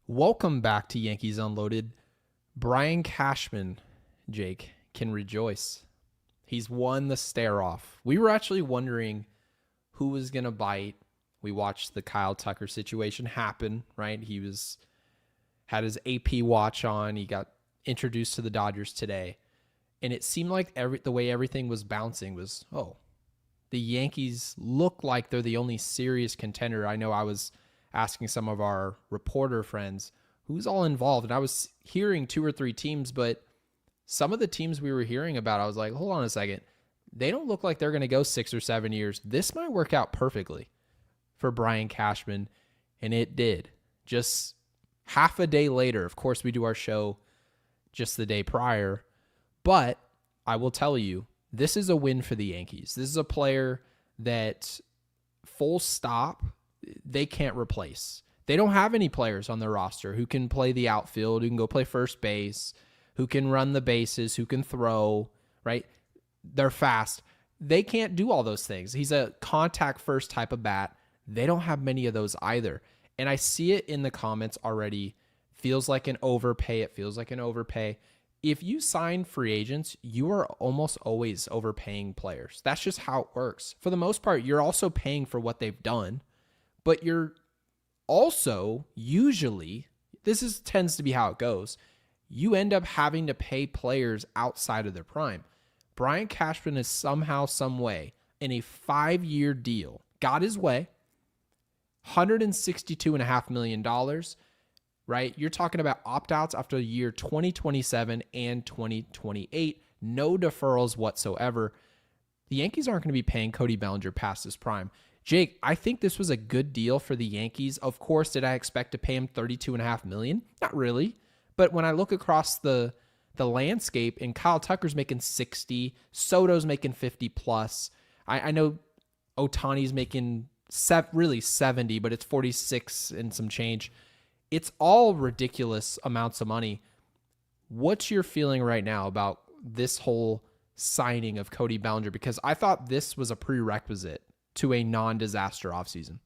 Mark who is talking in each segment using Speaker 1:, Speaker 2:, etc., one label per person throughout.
Speaker 1: Welcome back to Yankees Unloaded. Brian Cashman, Jake, can rejoice. He's won the stare-off. We were actually wondering who was going to bite. We watched the Kyle Tucker situation happen, right? Had his AP watch on. He got introduced to the Dodgers today. And it seemed like the way everything was bouncing was, the Yankees look like they're the only serious contender. I know I was asking some of our reporter friends who's all involved, and I was hearing 2 or 3 teams, but some of the teams we were hearing about, I was like, hold on a second. They don't look like they're going to go 6 or 7 years. This might work out perfectly for Brian Cashman, and it did. Just half a day later, of course, we do our show just the day prior, but I will tell you, this is a win for the Yankees. This is a player that, full stop, they can't replace. They don't have any players on their roster who can play the outfield, who can go play first base, who can run the bases, who can throw, right? They're fast. They can't do all those things. He's a contact first type of bat. They don't have many of those either. And I see it in the comments already. Feels like an overpay. It feels like an overpay. If you sign free agents, you are almost always overpaying players. That's just how it works. For the most part, you're also paying for what they've done, but you're also usually, tends to be how it goes, you end up having to pay players outside of their prime. Brian Cashman is somehow, some way, in a 5-year deal, got his way, $162.5 million, right? You're talking about opt-outs after the year 2027 and 2028. No deferrals whatsoever. The Yankees aren't going to be paying Cody Bellinger past his prime. Jake, I think this was a good deal for the Yankees. Of course, did I expect to pay him $32.5 million? Not really. But when I look across the landscape, and Kyle Tucker's making 60, Soto's making 50 plus. I know Ohtani's making really 70, but it's 46 and some change. It's all ridiculous amounts of money. What's your feeling right now about this whole signing of Cody Bellinger? Because I thought this was a prerequisite to a non-disaster offseason.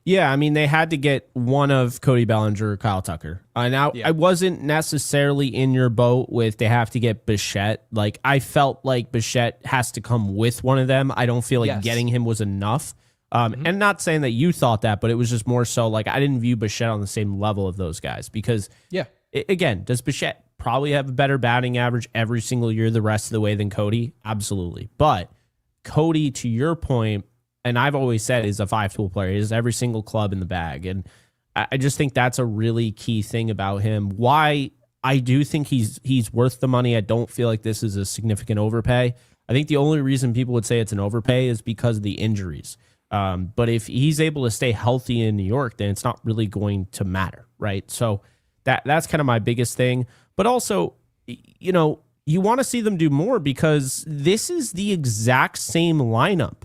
Speaker 2: Yeah, I mean, they had to get one of Cody Bellinger or Kyle Tucker. Now, I wasn't necessarily in your boat with they have to get Bichette. Like, I felt like Bichette has to come with one of them. I don't feel like getting him was enough. And not saying that you thought that, but it was just more so like I didn't view Bichette on the same level of those guys because, again, does Bichette probably have a better batting average every single year the rest of the way than Cody? Absolutely. But Cody, to your point, and I've always said, is a 5-tool player. He has every single club in the bag. And I just think that's a really key thing about him. Why I do think he's worth the money. I don't feel like this is a significant overpay. I think the only reason people would say it's an overpay is because of the injuries. But if he's able to stay healthy in New York, then it's not really going to matter, right? So that's kind of my biggest thing. But also, you want to see them do more because this is the exact same lineup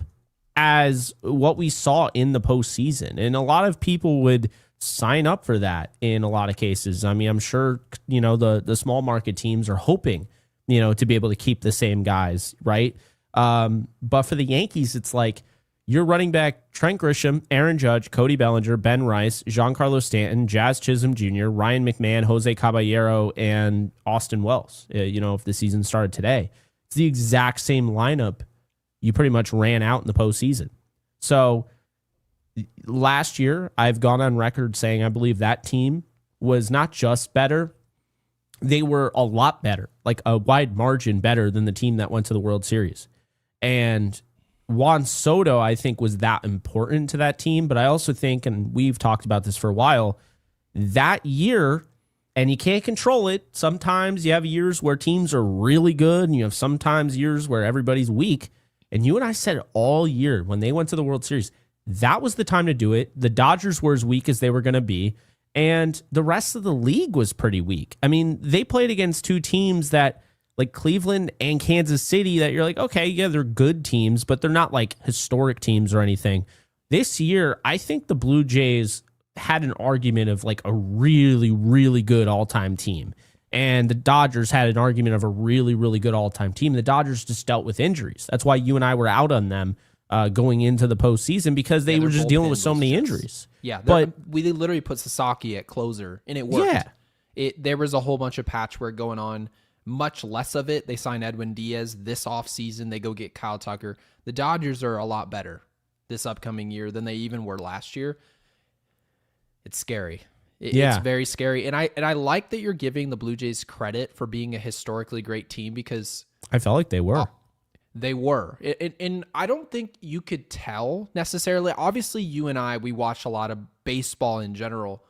Speaker 2: as what we saw in the postseason. And a lot of people would sign up for that in a lot of cases. I mean, I'm sure, the small market teams are hoping, to be able to keep the same guys, right? But for the Yankees, it's like you're running back Trent Grisham, Aaron Judge, Cody Bellinger, Ben Rice, Giancarlo Stanton, Jazz Chisholm Jr., Ryan McMahon, Jose Caballero, and Austin Wells, if the season started today. It's the exact same lineup you pretty much ran out in the postseason. So last year, I've gone on record saying I believe that team was not just better, they were a lot better, like a wide margin better than the team that went to the World Series. And Juan Soto, I think, was that important to that team. But I also think, and we've talked about this for a while, that year, and you can't control it. Sometimes you have years where teams are really good, and you have sometimes years where everybody's weak. And you and I said all year when they went to the World Series, that was the time to do it. The Dodgers were as weak as they were going to be, and the rest of the league was pretty weak. I mean, they played against 2 teams that, like Cleveland and Kansas City, that you're like, okay, yeah, they're good teams, but they're not like historic teams or anything. This year, I think the Blue Jays had an argument of like a really, really good all-time team. And the Dodgers had an argument of a really, really good all-time team. The Dodgers just dealt with injuries. That's why you and I were out on them going into the postseason because they were just dealing with so many injuries.
Speaker 1: Yeah,
Speaker 2: but
Speaker 1: we literally put Sasaki at closer, and it worked.
Speaker 2: Yeah.
Speaker 1: There was a whole bunch of patchwork going on. Much less of it. They signed Edwin Diaz this offseason. They go get Kyle Tucker. The Dodgers are a lot better this upcoming year than they even were last year. It's scary. It's very scary. And I like that you're giving the Blue Jays credit for being a historically great team because
Speaker 2: I felt like they were.
Speaker 1: They were. And I don't think you could tell necessarily. Obviously, you and I, we watch a lot of baseball in general.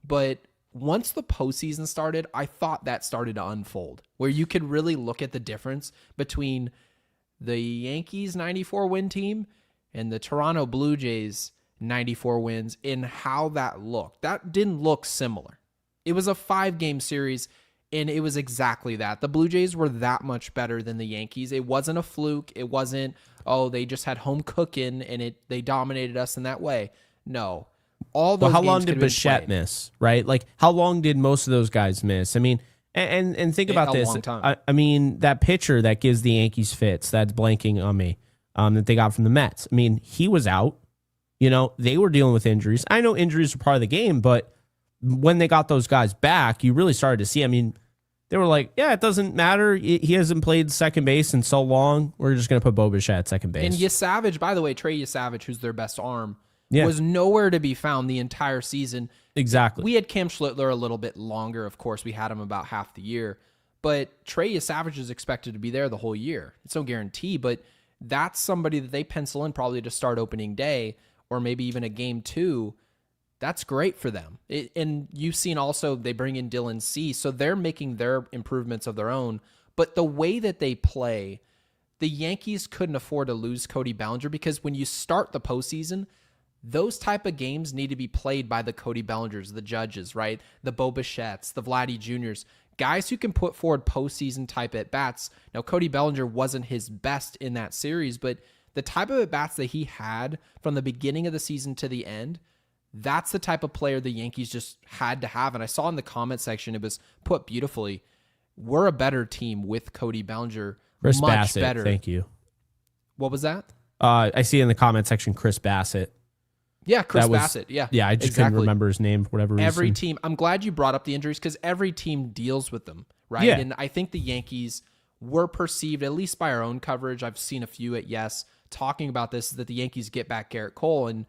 Speaker 1: But once the postseason started, I thought that started to unfold, where you could really look at the difference between the Yankees 94 win team and the Toronto Blue Jays 94 wins in how that looked. That didn't look similar. It was a 5-game series, and it was exactly that. The Blue Jays were that much better than the Yankees. It wasn't a fluke. It wasn't, they just had home cooking and they dominated us in that way. No. All those
Speaker 2: how
Speaker 1: games
Speaker 2: long did Bichette miss, right? Like, how long did most of those guys miss? I mean, and think about this.
Speaker 1: Long time.
Speaker 2: I mean, that pitcher that gives the Yankees fits, that's blanking on me, that they got from the Mets. I mean, he was out. They were dealing with injuries. I know injuries are part of the game, but when they got those guys back, you really started to see, I mean, they were like, yeah, it doesn't matter. He hasn't played second base in so long. We're just going to put Bo Bichette at second base.
Speaker 1: And Yesavage, by the way, Trey Yesavage, who's their best arm, was nowhere to be found the entire season.
Speaker 2: Exactly.
Speaker 1: We had Cam Schlittler a little bit longer. Of course, we had him about half the year. But Trey Yesavage is expected to be there the whole year. It's no guarantee, but that's somebody that they pencil in probably to start opening day or maybe even a game 2. That's great for them. And you've seen also they bring in Dylan C. So they're making their improvements of their own. But the way that they play, the Yankees couldn't afford to lose Cody Bellinger because when you start the postseason, those type of games need to be played by the Cody Bellingers, the Judges, right? The Bo Bichettes, the Vladdy Juniors, guys who can put forward postseason type at-bats. Now, Cody Bellinger wasn't his best in that series, but the type of at-bats that he had from the beginning of the season to the end, that's the type of player the Yankees just had to have. And I saw in the comment section, it was put beautifully. We're a better team with Cody Bellinger.
Speaker 2: Chris
Speaker 1: much
Speaker 2: Bassett,
Speaker 1: better.
Speaker 2: Thank you.
Speaker 1: What was that?
Speaker 2: I see in the comment section, Chris Bassett.
Speaker 1: Yeah, Chris Bassett. Yeah,
Speaker 2: I just couldn't remember his name for whatever reason.
Speaker 1: Every team. I'm glad you brought up the injuries because every team deals with them, right?
Speaker 2: Yeah.
Speaker 1: And I think the Yankees were perceived, at least by our own coverage. I've seen a few at Yes talking about this, is that the Yankees get back Garrett Cole, and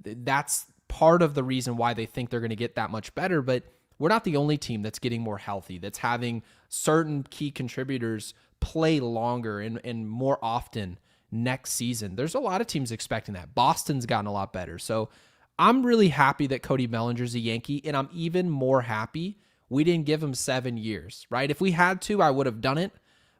Speaker 1: that's part of the reason why they think they're going to get that much better. But we're not the only team that's getting more healthy, that's having certain key contributors play longer and more often next season. There's a lot of teams expecting that. Boston's gotten a lot better. So I'm really happy that Cody Bellinger's a Yankee, and I'm even more happy we didn't give him 7 years, right? If we had to, I would have done it.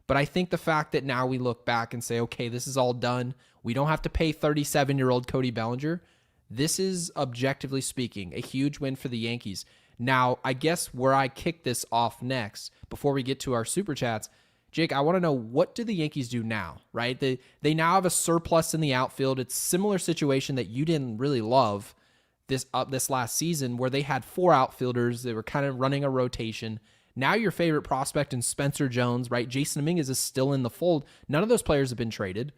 Speaker 1: But I think the fact that now we look back and say, okay, this is all done. We don't have to pay 37-year-old Cody Bellinger. This is, objectively speaking, a huge win for the Yankees. Now, I guess where I kick this off next, before we get to our Super Chats, Jake, I want to know, what do the Yankees do now, right? They now have a surplus in the outfield. It's a similar situation that you didn't really love this last season, where they had 4 outfielders. They were kind of running a rotation. Now your favorite prospect in Spencer Jones, right? Jason Dominguez is still in the fold. None of those players have been traded.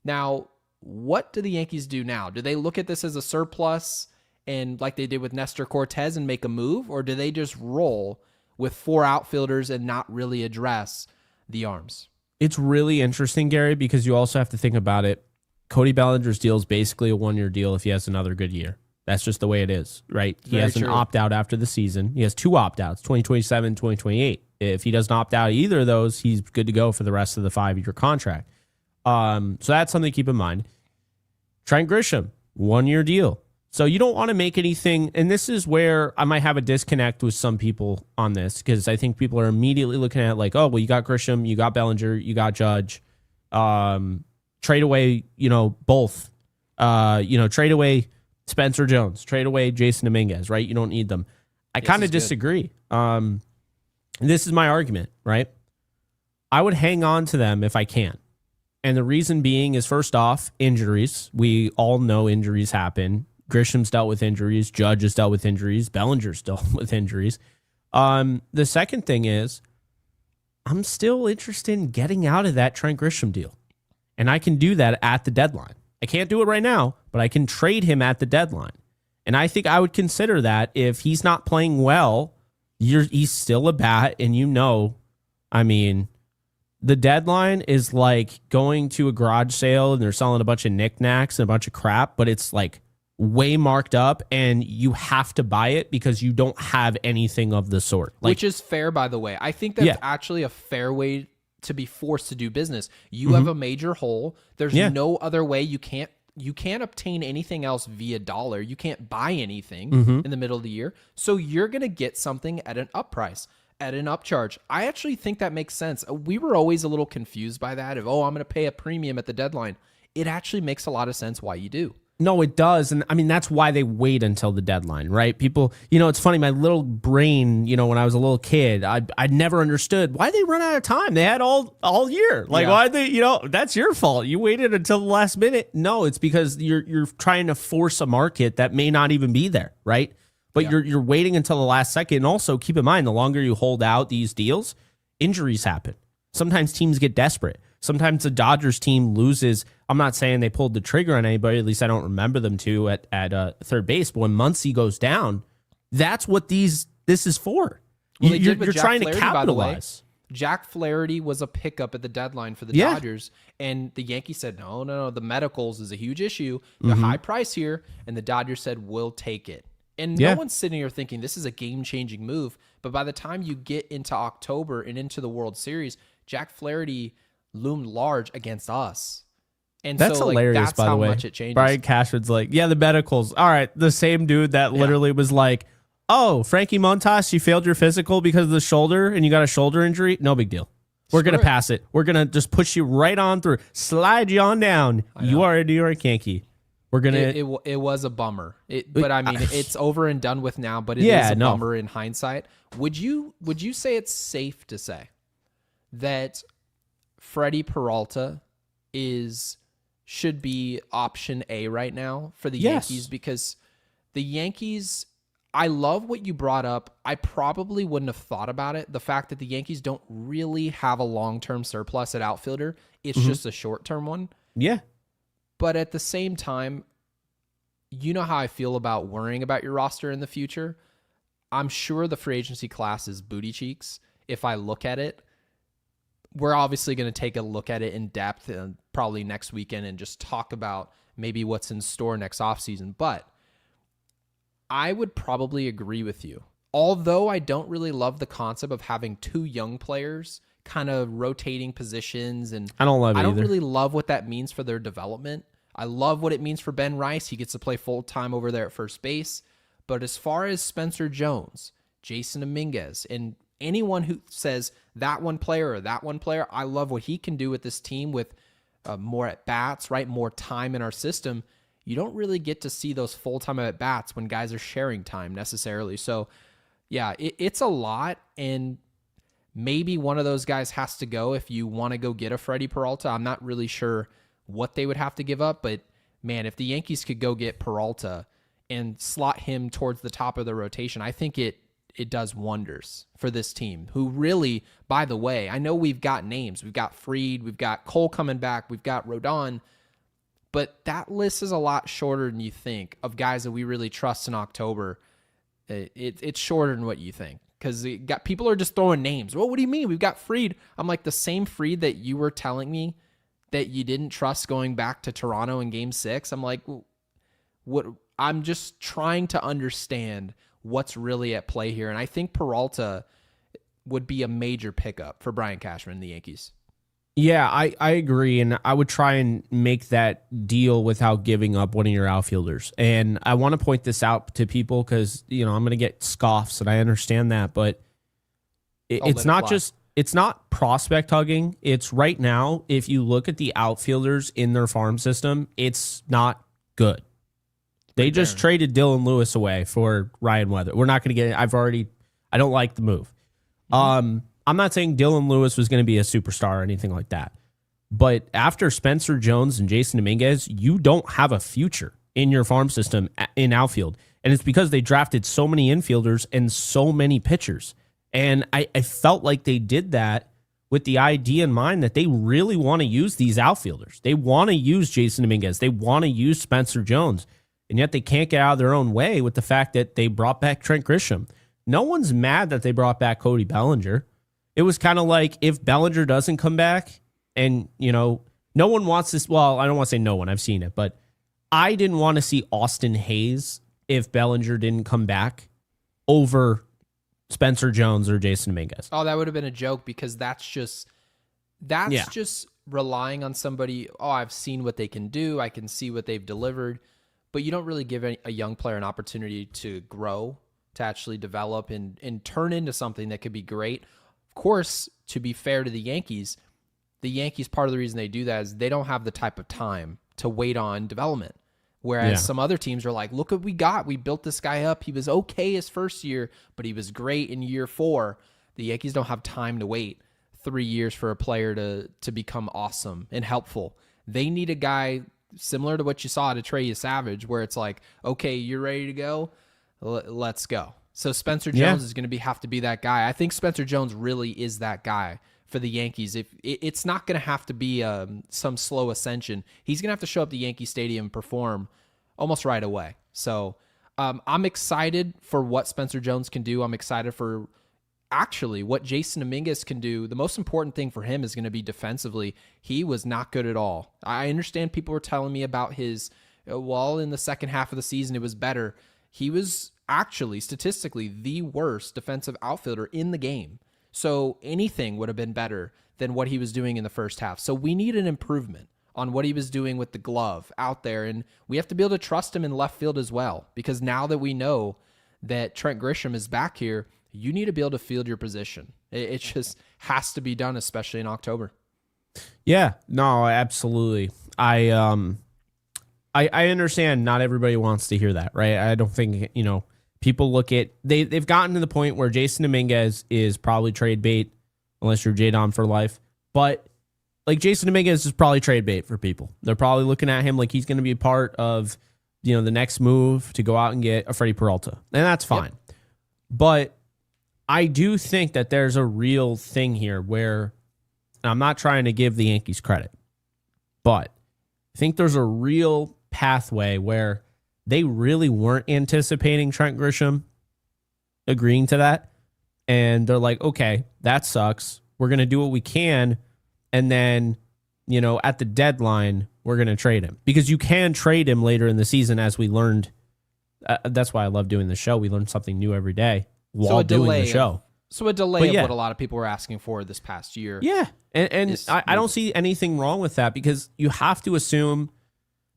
Speaker 1: Now, what do the Yankees do now? Do they look at this as a surplus and like they did with Nestor Cortez and make a move? Or do they just roll with 4 outfielders and not really address the arms?
Speaker 2: It's really interesting, Gary, because you also have to think about it. Cody Bellinger's deal is basically a 1-year deal if he has another good year. That's just the way it is, right? He has an opt-out after the season. He has 2 opt-outs, 2027, 2028. If he doesn't opt out either of those, he's good to go for the rest of the 5-year contract. So that's something to keep in mind. Trent Grisham, 1-year deal. So you don't want to make anything, and this is where I might have a disconnect with some people on this, because I think people are immediately looking at like, oh, well, you got Grisham, you got Bellinger, you got Judge. Trade away, both. Trade away Spencer Jones, trade away Jason Dominguez, right? You don't need them. I kind of disagree. This is my argument, right? I would hang on to them if I can. And the reason being is, first off, injuries. We all know injuries happen. Grisham's dealt with injuries. Judge has dealt with injuries. Bellinger's dealt with injuries. The second thing is, I'm still interested in getting out of that Trent Grisham deal. And I can do that at the deadline. I can't do it right now, but I can trade him at the deadline. And I think I would consider that if he's not playing well, he's still a bat, and I mean, the deadline is like going to a garage sale and they're selling a bunch of knickknacks and a bunch of crap, but it's like way marked up and you have to buy it because you don't have anything of the sort. Like,
Speaker 1: which is fair, by the way. I think that's actually a fair way to be forced to do business. You have a major hole. There's no other way. You can't obtain anything else via dollar. You can't buy anything in the middle of the year. So you're going to get something at an up price, at an upcharge. I actually think that makes sense. We were always a little confused by that of, I'm going to pay a premium at the deadline. It actually makes a lot of sense why you do.
Speaker 2: No, it does. And I mean, that's why they wait until the deadline, right? People, it's funny. My little brain, when I was a little kid, I never understood why they run out of time. They had all year. Like, why they, that's your fault. You waited until the last minute. No, it's because you're trying to force a market that may not even be there, right? But you're waiting until the last second. And also keep in mind, the longer you hold out these deals, injuries happen. Sometimes teams get desperate. Sometimes the Dodgers team loses. I'm not saying they pulled the trigger on anybody. At least I don't remember them to at third base. But when Muncy goes down, that's what this is for.
Speaker 1: Well,
Speaker 2: you're trying to capitalize.
Speaker 1: Jack Flaherty was a pickup at the deadline for the Dodgers, and the Yankees said, no, the medicals is a huge issue. The high price here, and the Dodgers said, we'll take it. And no one's sitting here thinking this is a game-changing move. But by the time you get into October and into the World Series, Jack Flaherty loomed large against us. And
Speaker 2: that's
Speaker 1: so,
Speaker 2: hilarious,
Speaker 1: that's
Speaker 2: by
Speaker 1: how
Speaker 2: the way.
Speaker 1: much it changes.
Speaker 2: Brian Cashman's like, the medicals. All right, the same dude that literally was like, oh, Frankie Montas, you failed your physical because of the shoulder and you got a shoulder injury? No big deal. We're going to pass it. We're going to just push you right on through. Slide you on down. You are a New York Yankee. We're going to...
Speaker 1: It was a bummer. But I mean, it's over and done with now, but it is a bummer in hindsight. Would you say it's safe to say that Freddie Peralta should be option A right now for the Yankees? Because the Yankees, I love what you brought up. I probably wouldn't have thought about it. The fact that the Yankees don't really have a long-term surplus at outfielder. It's just a short-term one.
Speaker 2: Yeah.
Speaker 1: But at the same time, you know how I feel about worrying about your roster in the future. I'm sure the free agency class is booty cheeks. If I look at it, we're obviously going to take a look at it in depth probably next weekend and just talk about maybe what's in store next offseason. But I would probably agree with you. Although I don't really love the concept of having two young players kind of rotating positions. And
Speaker 2: I don't love it
Speaker 1: I don't
Speaker 2: either.
Speaker 1: really love what that means for their development. I love what it means for Ben Rice. He gets to play full-time over there at first base. But as far as Spencer Jones, Jason Dominguez, and anyone who says that one player or that one player, I love what he can do with this team with more at-bats, right? More time in our system. You don't really get to see those full-time at-bats when guys are sharing time necessarily. So, yeah, it's a lot, and maybe one of those guys has to go if you want to go get a Freddie Peralta. I'm not really sure what they would have to give up, but, man, if the Yankees could go get Peralta and slot him towards the top of the rotation, I think it does wonders for this team, who really, by the way, I know we've got names. We've got Fried, we've got Cole coming back, we've got Rodon, but that list is a lot shorter than you think of guys that we really trust in October. It's shorter than what you think, because people are just throwing names. Well, what do you mean? We've got Fried. I'm like, the same Fried that you were telling me that you didn't trust going back to Toronto in Game 6. I'm like, what? I'm just trying to understand what's really at play here. And I think Peralta would be a major pickup for Brian Cashman and the Yankees.
Speaker 2: Yeah, I agree. And I would try and make that deal without giving up one of your outfielders. And I want to point this out to people because, I'm going to get scoffs, and I understand that. But it's not prospect hugging. It's right now, if you look at the outfielders in their farm system, it's not good. They just traded Dylan Lewis away for Ryan Weather. We're not going to get it. I don't like the move. I'm not saying Dylan Lewis was going to be a superstar or anything like that. But after Spencer Jones and Jason Dominguez, you don't have a future in your farm system in outfield. And it's because they drafted so many infielders and so many pitchers. And I felt like they did that with the idea in mind that they really want to use these outfielders. They want to use Jason Dominguez. They want to use Spencer Jones. And yet they can't get out of their own way with the fact that they brought back Trent Grisham. No one's mad that they brought back Cody Bellinger. It was kind of like if Bellinger doesn't come back and, no one wants this. Well, I don't want to say no one. I've seen it. But I didn't want to see Austin Hayes if Bellinger didn't come back over Spencer Jones or Jason Dominguez.
Speaker 1: Oh, that would have been a joke because that's just relying on somebody. Oh, I've seen what they can do. I can see what they've delivered. But you don't really give a young player an opportunity to grow, to actually develop and turn into something that could be great. Of course, to be fair to the Yankees, part of the reason they do that is they don't have the type of time to wait on development. Whereas some other teams are like, look what we got. We built this guy up. He was okay his first year, but he was great in year 4. The Yankees don't have time to wait 3 years for a player to become awesome and helpful. They need a guy similar to what you saw at Atreyu Savage, where it's like, okay, you're ready to go. Let's go. So Spencer Jones is going to have to be that guy. I think Spencer Jones really is that guy for the Yankees. If it's not going to have to be some slow ascension, he's going to have to show up to Yankee Stadium and perform almost right away. So I'm excited for what Spencer Jones can do. I'm excited for actually what Jason Dominguez can do. The most important thing for him is going to be defensively. He was not good at all. I understand people were telling me about his, in the second half of the season, it was better. He was actually statistically the worst defensive outfielder in the game. So anything would have been better than what he was doing in the first half. So we need an improvement on what he was doing with the glove out there. And we have to be able to trust him in left field as well, because now that we know that Trent Grisham is back here, you need to be able to field your position. It just has to be done, especially in October.
Speaker 2: Yeah, no, absolutely. I understand not everybody wants to hear that, right? I don't think, people look at, they've gotten to the point where Jason Dominguez is probably trade bait, unless you're J-Dom for life. But like Jason Dominguez is probably trade bait for people. They're probably looking at him like he's going to be a part of, the next move to go out and get a Freddie Peralta. And that's fine. Yep. But I do think that there's a real thing here where, and I'm not trying to give the Yankees credit, but I think there's a real pathway where they really weren't anticipating Trent Grisham agreeing to that. And they're like, okay, that sucks. We're going to do what we can. And then, at the deadline, we're going to trade him. Because you can trade him later in the season, as we learned. That's why I love doing the show. We learn something new every day while doing the show.
Speaker 1: A delay of what a lot of people were asking for this past year.
Speaker 2: Yeah. And I don't see anything wrong with that, because you have to assume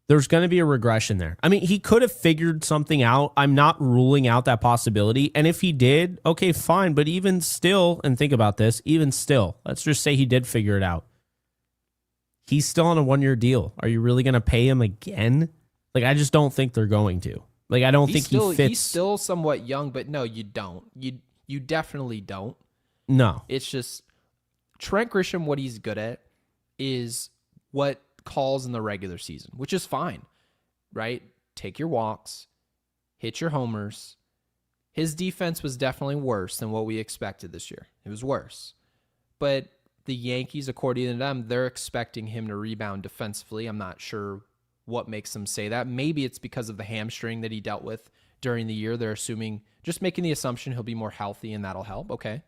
Speaker 2: there's going to be a regression there. I mean, he could have figured something out. I'm not ruling out that possibility. And if he did, okay, fine. But even still, and think about this, even still, let's just say he did figure it out. He's still on a 1-year deal. Are you really going to pay him again? Like, I just don't think they're going to. Like, I don't think he fits.
Speaker 1: He's still somewhat young, but no, you don't. You definitely don't.
Speaker 2: No.
Speaker 1: It's just Trent Grisham, what he's good at is what calls in the regular season, which is fine, right? Take your walks, hit your homers. His defense was definitely worse than what we expected this year. It was worse. But the Yankees, according to them, they're expecting him to rebound defensively. I'm not sure what makes them say that. Maybe it's because of the hamstring that he dealt with during the year. They're just making the assumption he'll be more healthy and that'll help. Okay.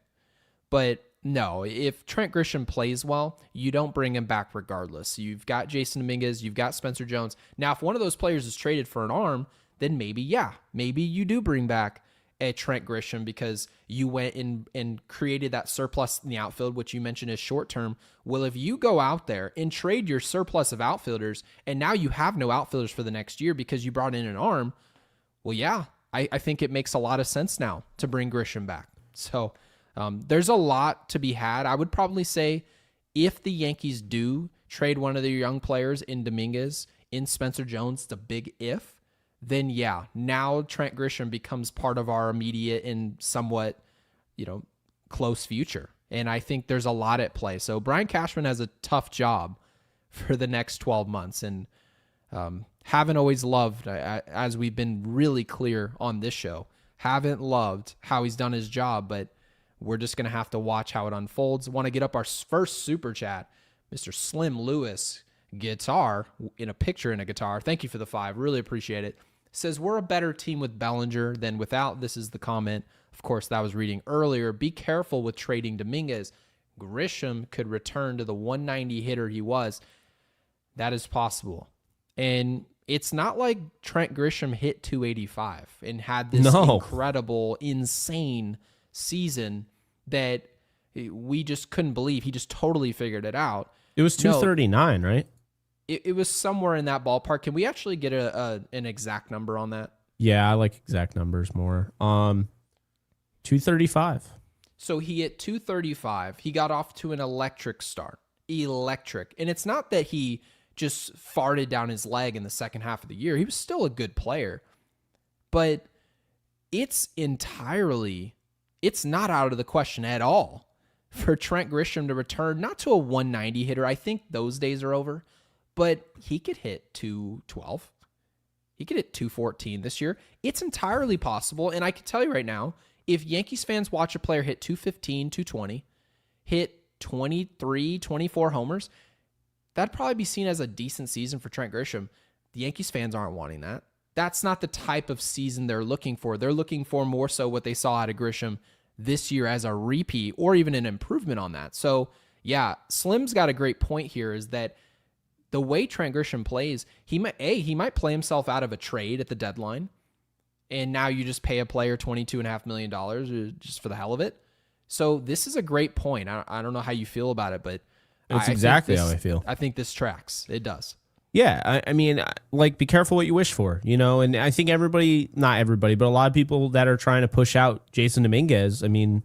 Speaker 1: But no, if Trent Grisham plays well, you don't bring him back regardless. You've got Jason Dominguez, you've got Spencer Jones. Now, if one of those players is traded for an arm, then maybe you do bring back a Trent Grisham because you went and created that surplus in the outfield, which you mentioned is short term. Well, if you go out there and trade your surplus of outfielders and now you have no outfielders for the next year because you brought in an arm, well, yeah, I think it makes a lot of sense now to bring Grisham back. So there's a lot to be had. I would probably say if the Yankees do trade one of their young players in Dominguez, in Spencer Jones, it's a big if, then yeah, now Trent Grisham becomes part of our immediate and somewhat, close future. And I think there's a lot at play. So Brian Cashman has a tough job for the next 12 months. And haven't always loved, as we've been really clear on this show, haven't loved how he's done his job. But We're just going to have to watch how it unfolds. Want to get up our first super chat. Mr. Slim Lewis, guitar, in a picture in a guitar. Thank you for the 5. Really appreciate it. Says, we're a better team with Bellinger than without. This is the comment. Of course, that I was reading earlier. Be careful with trading Dominguez. Grisham could return to the 190 hitter he was. That is possible. And it's not like Trent Grisham hit 285 and had this incredible, insane season that we just couldn't believe. He just totally figured it out.
Speaker 2: It was 239, right?
Speaker 1: It was somewhere in that ballpark. Can we actually get an exact number on that?
Speaker 2: Yeah, I like exact numbers more. 235.
Speaker 1: So he hit 235. He got off to an electric start. Electric. And it's not that he just farted down his leg in the second half of the year. He was still a good player. But it's not out of the question at all for Trent Grisham to return, not to a 190 hitter. I think those days are over. But he could hit 212. He could hit 214 this year. It's entirely possible. And I can tell you right now, if Yankees fans watch a player hit 215, 220, hit 23, 24 homers, that'd probably be seen as a decent season for Trent Grisham. The Yankees fans aren't wanting that. That's not the type of season they're looking for. They're looking for more so what they saw out of Grisham this year as a repeat or even an improvement on that. So, yeah, Slim's got a great point here is that the way Trent Grisham plays, he might play himself out of a trade at the deadline, and now you just pay a player $22.5 million just for the hell of it. So this is a great point. I don't know how you feel about it, but
Speaker 2: it's exactly how I feel.
Speaker 1: I think this tracks. It does.
Speaker 2: Yeah, I mean, like, be careful what you wish for, you know? And I think not everybody, but a lot of people that are trying to push out Jason Dominguez, I mean,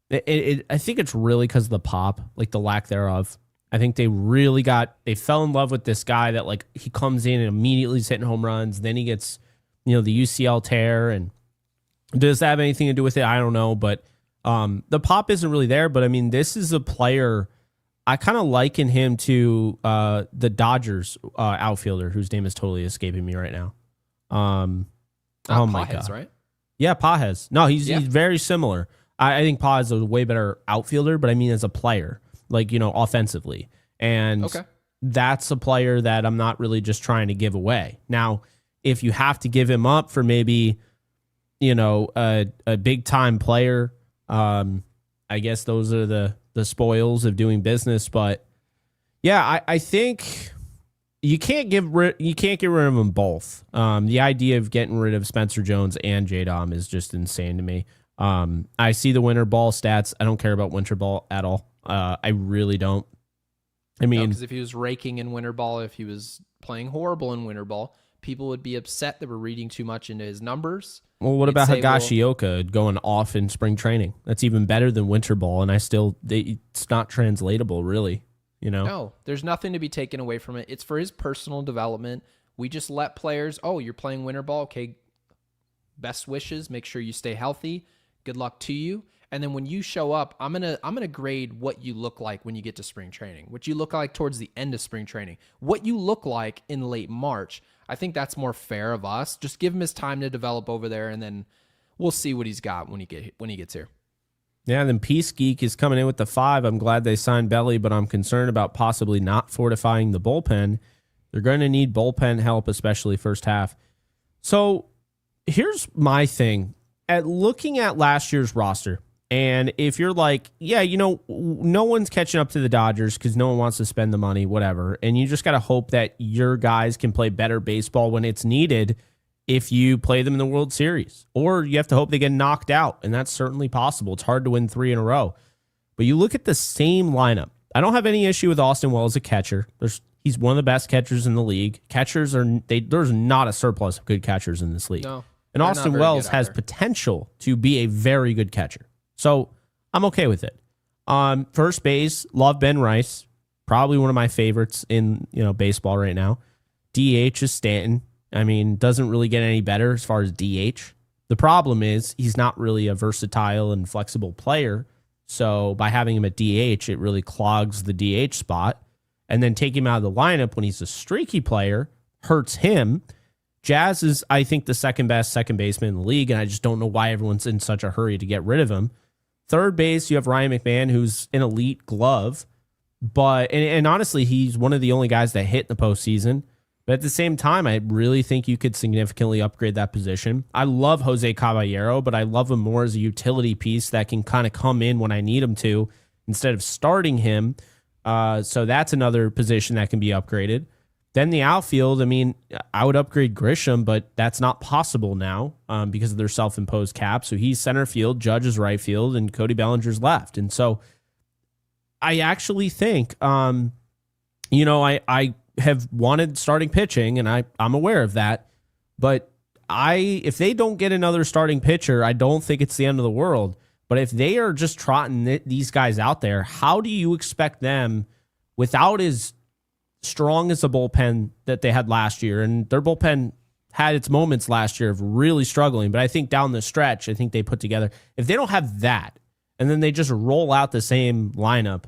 Speaker 2: I think it's really because of the pop, like the lack thereof. I think they fell in love with this guy that, like, he comes in and immediately is hitting home runs. Then he gets, the UCL tear. And does that have anything to do with it? I don't know. But the pop isn't really there. But, I mean, this is a player, I kind of liken him to the Dodgers outfielder, whose name is totally escaping me right now. Oh, my God.
Speaker 1: Right?
Speaker 2: Yeah, Pages. No, he's very similar. I think Pages is a way better outfielder, but I mean as a player. Like, offensively. And that's a player that I'm not really just trying to give away. Now, if you have to give him up for maybe, a big time player, I guess those are the spoils of doing business. But yeah, I think you can't get rid of them both. The idea of getting rid of Spencer Jones and J-Dom is just insane to me. I see the winter ball stats. I don't care about winter ball at all. I really don't. I mean,
Speaker 1: because if he was raking in winter ball, if he was playing horrible in winter ball, people would be upset that we're reading too much into his numbers.
Speaker 2: Well, what about Higashioka going off in spring training? That's even better than winter ball, and it's not translatable, really.
Speaker 1: No, there's nothing to be taken away from it. It's for his personal development. We just let players, you're playing winter ball, okay, best wishes, make sure you stay healthy, good luck to you. And then when you show up, I'm gonna grade what you look like when you get to spring training, what you look like towards the end of spring training, what you look like in late March. I think that's more fair of us. Just give him his time to develop over there, and then we'll see what he's got when he gets here.
Speaker 2: Yeah, and then Peace Geek is coming in with the 5. I'm glad they signed Belly, but I'm concerned about possibly not fortifying the bullpen. They're going to need bullpen help, especially first half. So here's my thing. At looking at last year's roster, and if you're like, yeah, no one's catching up to the Dodgers because no one wants to spend the money, whatever, and you just got to hope that your guys can play better baseball when it's needed if you play them in the World Series. Or you have to hope they get knocked out, and that's certainly possible. It's hard to win 3 in a row. But you look at the same lineup. I don't have any issue with Austin Wells as a catcher. He's one of the best catchers in the league. There's not a surplus of good catchers in this league.
Speaker 1: No,
Speaker 2: and Austin Wells has potential to be a very good catcher. So I'm okay with it. First base, love Ben Rice. Probably one of my favorites in baseball right now. DH is Stanton. I mean, doesn't really get any better as far as DH. The problem is he's not really a versatile and flexible player. So by having him at DH, it really clogs the DH spot. And then taking him out of the lineup when he's a streaky player hurts him. Jazz is, I think, the second best second baseman in the league, and I just don't know why everyone's in such a hurry to get rid of him. Third base, you have Ryan McMahon, who's an elite glove, but and honestly, he's one of the only guys that hit in the postseason. But at the same time, I really think you could significantly upgrade that position. I love Jose Caballero, but I love him more as a utility piece that can kind of come in when I need him to instead of starting him. So that's another position that can be upgraded. Then the outfield, I mean, I would upgrade Grisham, but that's not possible now because of their self-imposed cap. So he's center field, Judge is right field, and Cody Bellinger's left. And so I actually think, I have wanted starting pitching, and I'm aware of that. But if they don't get another starting pitcher, I don't think it's the end of the world. But if they are just trotting these guys out there, how do you expect them without as strong as the bullpen that they had last year? And their bullpen had its moments last year of really struggling, but I think down the stretch, I think they put together, if they don't have that, and then they just roll out the same lineup,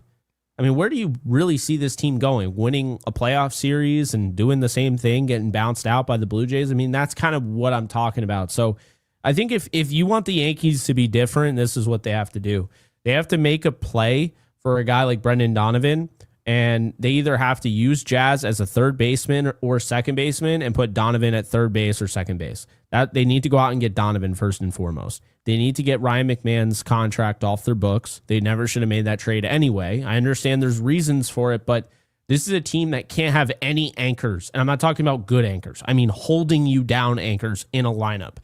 Speaker 2: I mean, where do you really see this team going? Winning a playoff series and doing the same thing, getting bounced out by the Blue Jays? I mean, that's kind of what I'm talking about. So I think if you want the Yankees to be different, this is what they have to do. They have to make a play for a guy like Brendan Donovan, and they either have to use Jazz as a third baseman or second baseman and put Donovan at third base or second base. That they need to go out and get Donovan first and foremost. They need to get Ryan McMahon's contract off their books. They never should have made that trade anyway. I understand there's reasons for it, but this is a team that can't have any anchors. And I'm not talking about good anchors. I mean, holding you down anchors in a lineup.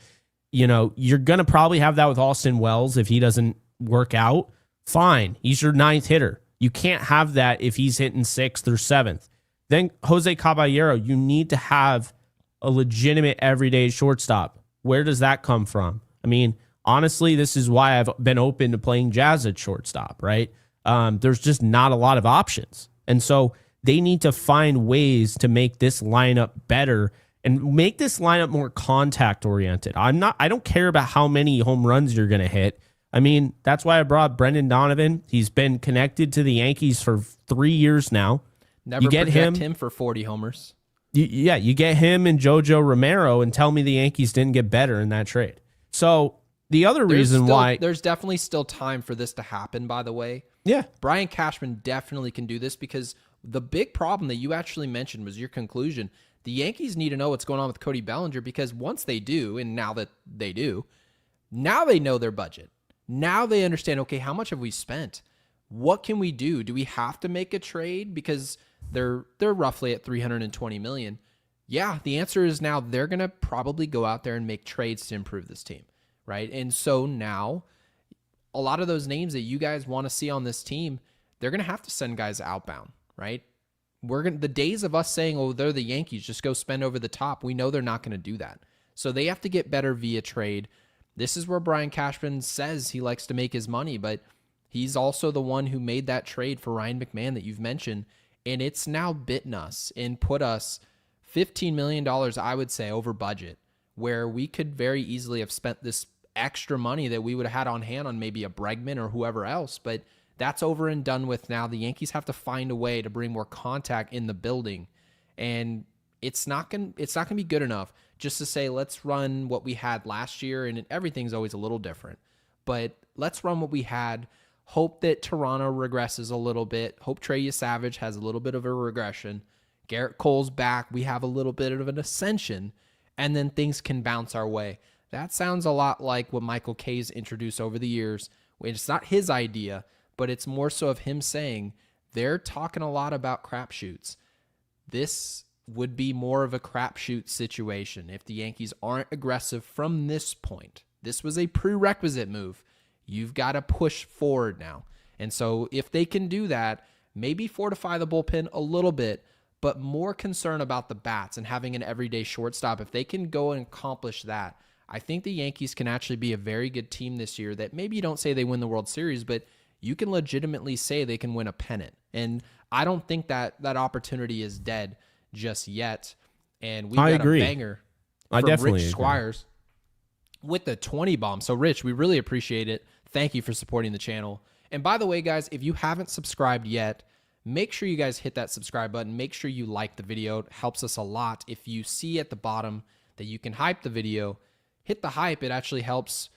Speaker 2: You're going to probably have that with Austin Wells if he doesn't work out. Fine. He's your ninth hitter. You can't have that if he's hitting sixth or seventh. Then Jose Caballero, you need to have a legitimate everyday shortstop. Where does that come from? I mean, honestly, this is why I've been open to playing Jazz at shortstop, right? There's just not a lot of options. And so they need to find ways to make this lineup better and make this lineup more contact oriented. I don't care about how many home runs you're going to hit. I mean, that's why I brought Brendan Donovan. He's been connected to the Yankees for 3 years now.
Speaker 1: Never
Speaker 2: you get
Speaker 1: him for 40 homers.
Speaker 2: You get him and JoJo Romero and tell me the Yankees didn't get better in that trade. So the other reason why...
Speaker 1: There's definitely still time for this to happen, by the way.
Speaker 2: Yeah.
Speaker 1: Brian Cashman definitely can do this because the big problem that you actually mentioned was your conclusion. The Yankees need to know what's going on with Cody Bellinger because once they do, and now that they do, now they know their budget. Now they understand, okay, how much have we spent? What can we do? Do we have to make a trade because they're roughly at $320 million? Yeah, the answer is now they're going to probably go out there and make trades to improve this team, right? And so now a lot of those names that you guys want to see on this team, they're going to have to send guys outbound, right? The days of us saying, oh, they're the Yankees, just go spend over the top. We know they're not going to do that. So they have to get better via trade. This is where Brian Cashman says he likes to make his money, but he's also the one who made that trade for Ryan McMahon that you've mentioned, and it's now bitten us and put us $15 million, I would say, over budget, where we could very easily have spent this extra money that we would have had on hand on maybe a Bregman or whoever else, but that's over and done with now. The Yankees have to find a way to bring more contact in the building, and it's not gonna be good enough just to say, let's run what we had last year, and everything's always a little different. But let's run what we had, hope that Toronto regresses a little bit, hope Trey Savage has a little bit of a regression, Garrett Cole's back, we have a little bit of an ascension, and then things can bounce our way. That sounds a lot like what Michael Kay's introduced over the years. It's not his idea, but it's more so of him saying, they're talking a lot about crapshoots. This would be more of a crapshoot situation if the Yankees aren't aggressive from this point. This was a prerequisite move. You've got to push forward now. And so if they can do that, maybe fortify the bullpen a little bit, but more concern about the bats and having an everyday shortstop. If they can go and accomplish that, I think the Yankees can actually be a very good team this year that maybe you don't say they win the World Series, but you can legitimately say they can win a pennant. And I don't think that opportunity is dead just yet. And we got a banger from Rich Squires with the 20 bomb. So Rich, we really appreciate it. Thank you for supporting the channel. And by the way, guys, if you haven't subscribed yet, make sure you guys hit that subscribe button. Make sure you like the video. It helps us a lot. If you see at the bottom that you can hype the video, hit the hype. It actually helps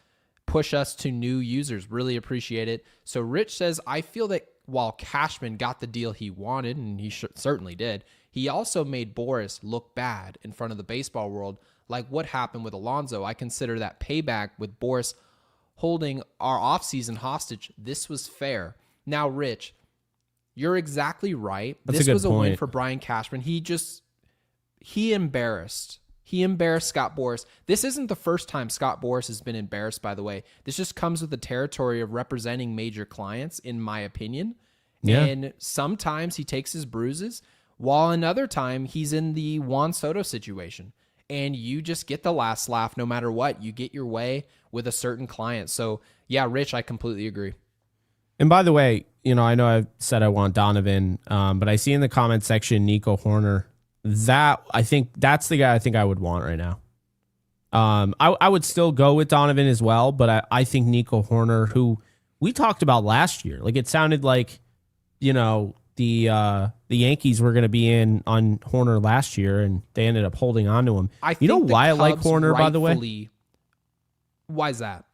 Speaker 1: push us to new users. Really appreciate it. So Rich says, I feel that while Cashman got the deal he wanted, and he certainly did, he also made Boras look bad in front of the baseball world. Like what happened with Alonso. I consider that payback with Boras holding our offseason hostage. This was fair. Now, Rich, you're exactly right. This was a win for Brian Cashman. He embarrassed Scott Boras. This isn't the first time Scott Boras has been embarrassed, by the way. This just comes with the territory of representing major clients, in my opinion. Yeah. And sometimes he takes his bruises, while another time he's in the Juan Soto situation. And you just get the last laugh no matter what. You get your way with a certain client. So, yeah, Rich, I completely agree.
Speaker 2: And by the way, I know I said I want Donovan, but I see in the comment section Nico Hoerner. I think that's the guy I think I would want right now. I would still go with Donovan as well, but I think Nico Hoerner, who we talked about last year, like it sounded like, the Yankees were going to be in on Hoerner last year, and they ended up holding on to him.
Speaker 1: I like Hoerner, by the way? Why is that?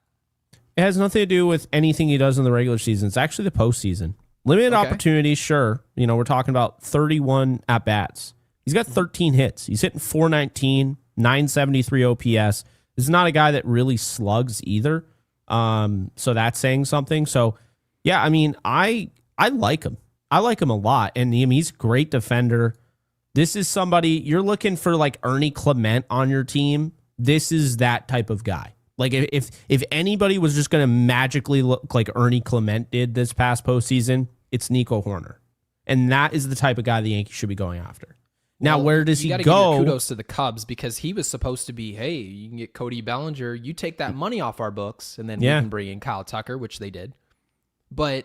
Speaker 2: It has nothing to do with anything he does in the regular season. It's actually the postseason. Limited opportunities, sure. We're talking about 31 at-bats. He's got 13 hits. He's hitting 419, 973 OPS. This is not a guy that really slugs either. So that's saying something. So, yeah, I like him. I like him a lot. And he's a great defender. This is somebody, you're looking for like Ernie Clement on your team. This is that type of guy. Like if anybody was just going to magically look like Ernie Clement did this past postseason, it's Nico Hoerner. And that is the type of guy the Yankees should be going after. Now, where does he go?
Speaker 1: You got to give kudos to the Cubs because he was supposed to be, hey, you can get Cody Bellinger. You take that money off our books, and then we can bring in Kyle Tucker, which they did. But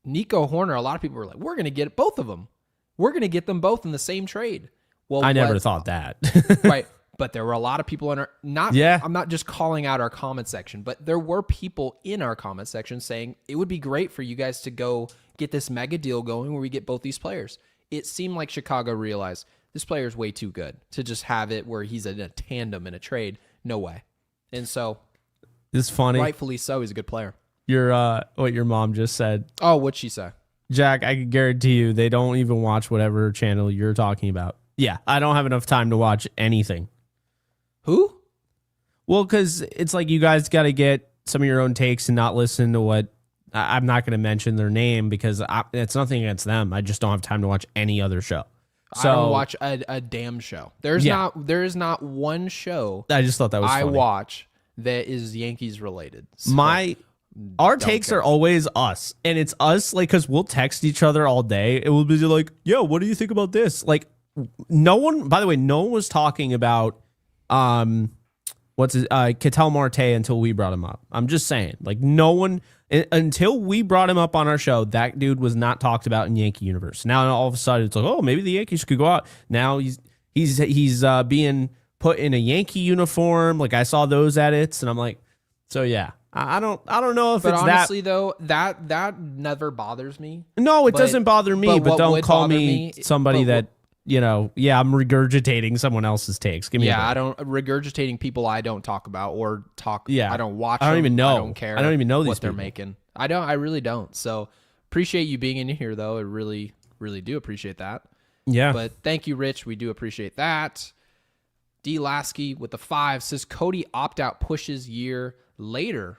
Speaker 1: Nico Hoerner, a lot of people were like, we're going to get both of them. We're going to get them both in the same trade. Well,
Speaker 2: I never thought that.
Speaker 1: Right. But there were a lot of people in our, I'm not just calling out our comment section, but there were people in our comment section saying it would be great for you guys to go get this mega deal going where we get both these players. It seemed like Chicago realized this player is way too good to just have it where he's in a tandem in a trade. No way. And so
Speaker 2: it's funny.
Speaker 1: Rightfully so. He's a good player.
Speaker 2: What your mom just said.
Speaker 1: Oh, what'd she say?
Speaker 2: Jack, I can guarantee you they don't even watch whatever channel you're talking about. Yeah, I don't have enough time to watch anything.
Speaker 1: Who?
Speaker 2: Well, because it's like you guys got to get some of your own takes and not listen to what I'm not going to mention their name because it's nothing against them. I just don't have time to watch any other show. So
Speaker 1: I don't watch a damn show. There is not one show
Speaker 2: I just thought that was funny.
Speaker 1: watch that is Yankees related. So
Speaker 2: our takes are always us, and it's us like because we'll text each other all day. It will be like, "Yo, what do you think about this?" Like, no one. By the way, no one was talking about Ketel Marte until we brought him up. I'm just saying, like, no one until we brought him up on our show. That dude was not talked about in Yankee universe. Now all of a sudden it's like, oh, maybe the Yankees could go out. Now he's being put in a Yankee uniform. Like I saw those edits, and I'm like, so yeah. I don't know if it's
Speaker 1: honestly, though, that never bothers me.
Speaker 2: No, it doesn't bother me, but don't call me somebody that, I'm regurgitating someone else's takes. Give me
Speaker 1: I don't regurgitating people I don't talk about or talk. Yeah, I don't watch.
Speaker 2: I don't even know.
Speaker 1: I don't care.
Speaker 2: I don't even know
Speaker 1: what they're making. I really don't. So appreciate you being in here, though. I really, really do appreciate that.
Speaker 2: Yeah.
Speaker 1: But thank you, Rich. We do appreciate that. D. Lasky with the 5 says Cody opt-out pushes year later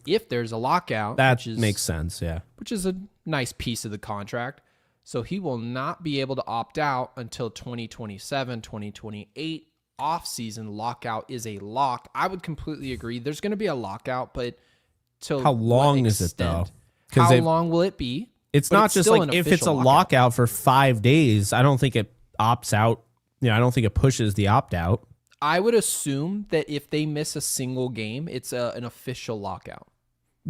Speaker 1: if there's a lockout.
Speaker 2: That makes sense, yeah.
Speaker 1: Which is a nice piece of the contract. So he will not be able to opt out until 2027, 2028. Off-season lockout is a lock. I would completely agree. There's going to be a lockout, but to
Speaker 2: how long is it, though?
Speaker 1: How long will it be?
Speaker 2: It's not just like if it's a lockout for 5 days, I don't think it opts out. I don't think it pushes the opt-out.
Speaker 1: I would assume that if they miss a single game, it's an official lockout.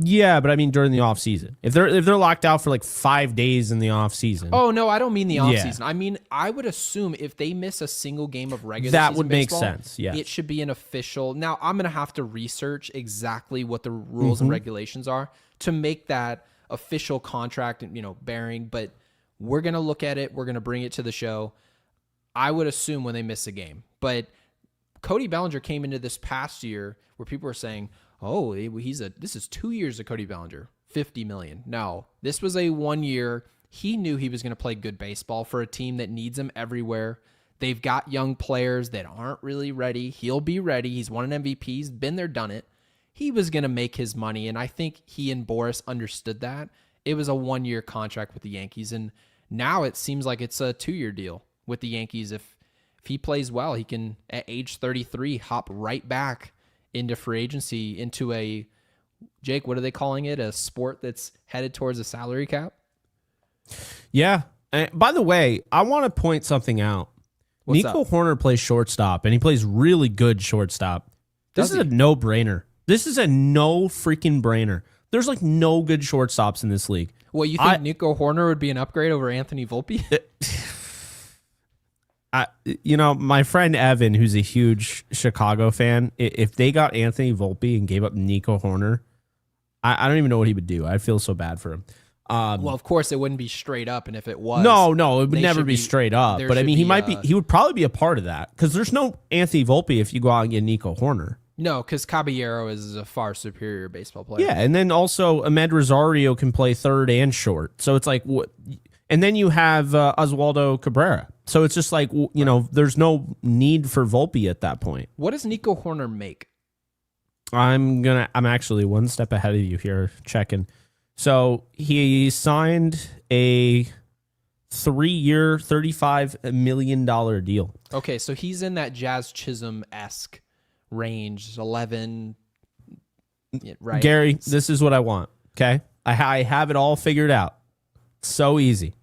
Speaker 2: Yeah, but I mean during the off season. If they're locked out for like 5 days in the off season.
Speaker 1: Oh no, I don't mean the off season. I mean I would assume if they miss a single game of regular season
Speaker 2: would
Speaker 1: baseball,
Speaker 2: make sense. Yeah,
Speaker 1: it should be an official. Now I'm gonna have to research exactly what the rules and regulations are to make that official contract, bearing. But we're gonna look at it. We're gonna bring it to the show. I would assume when they miss a game, but Cody Bellinger came into this past year where people were saying, oh, this is 2 years of Cody Bellinger, $50 million. No, this was a 1 year. He knew he was going to play good baseball for a team that needs him everywhere. They've got young players that aren't really ready. He'll be ready. He's won an MVP. He's been there, done it. He was going to make his money, and I think he and Boras understood that. It was a 1 year contract with the Yankees, and now it seems like it's a 2 year deal with the Yankees. If he plays well, he can, at age 33, hop right back into free agency, into a, Jake, what are they calling it? A sport that's headed towards a salary cap?
Speaker 2: Yeah. And by the way, I want to point something out.
Speaker 1: What's
Speaker 2: Nico
Speaker 1: up?
Speaker 2: Hoerner plays shortstop, and he plays really good shortstop. This is a no-brainer. This is a no freaking brainer. There's like no good shortstops in this league.
Speaker 1: Well, you think Nico Hoerner would be an upgrade over Anthony Volpe?
Speaker 2: My friend Evan, who's a huge Chicago fan, if they got Anthony Volpe and gave up Nico Hoerner, I don't even know what he would do. I feel so bad for him.
Speaker 1: Well, of course, it wouldn't be straight up, and if it was,
Speaker 2: no, it would never be straight up. But I mean, he would probably be a part of that because there's no Anthony Volpe if you go out and get Nico Hoerner.
Speaker 1: No, because Caballero is a far superior baseball player.
Speaker 2: Yeah, and then also Ahmed Rosario can play third and short. So it's like, and then you have Oswaldo Cabrera. So it's just like, there's no need for Volpe at that point.
Speaker 1: What does Nico Hoerner make?
Speaker 2: I'm actually one step ahead of you here, checking. So he signed a 3-year, $35 million deal.
Speaker 1: Okay, so he's in that Jazz Chisholm-esque range, 11, right?
Speaker 2: Gary, this is what I want, okay? I have it all figured out. So easy.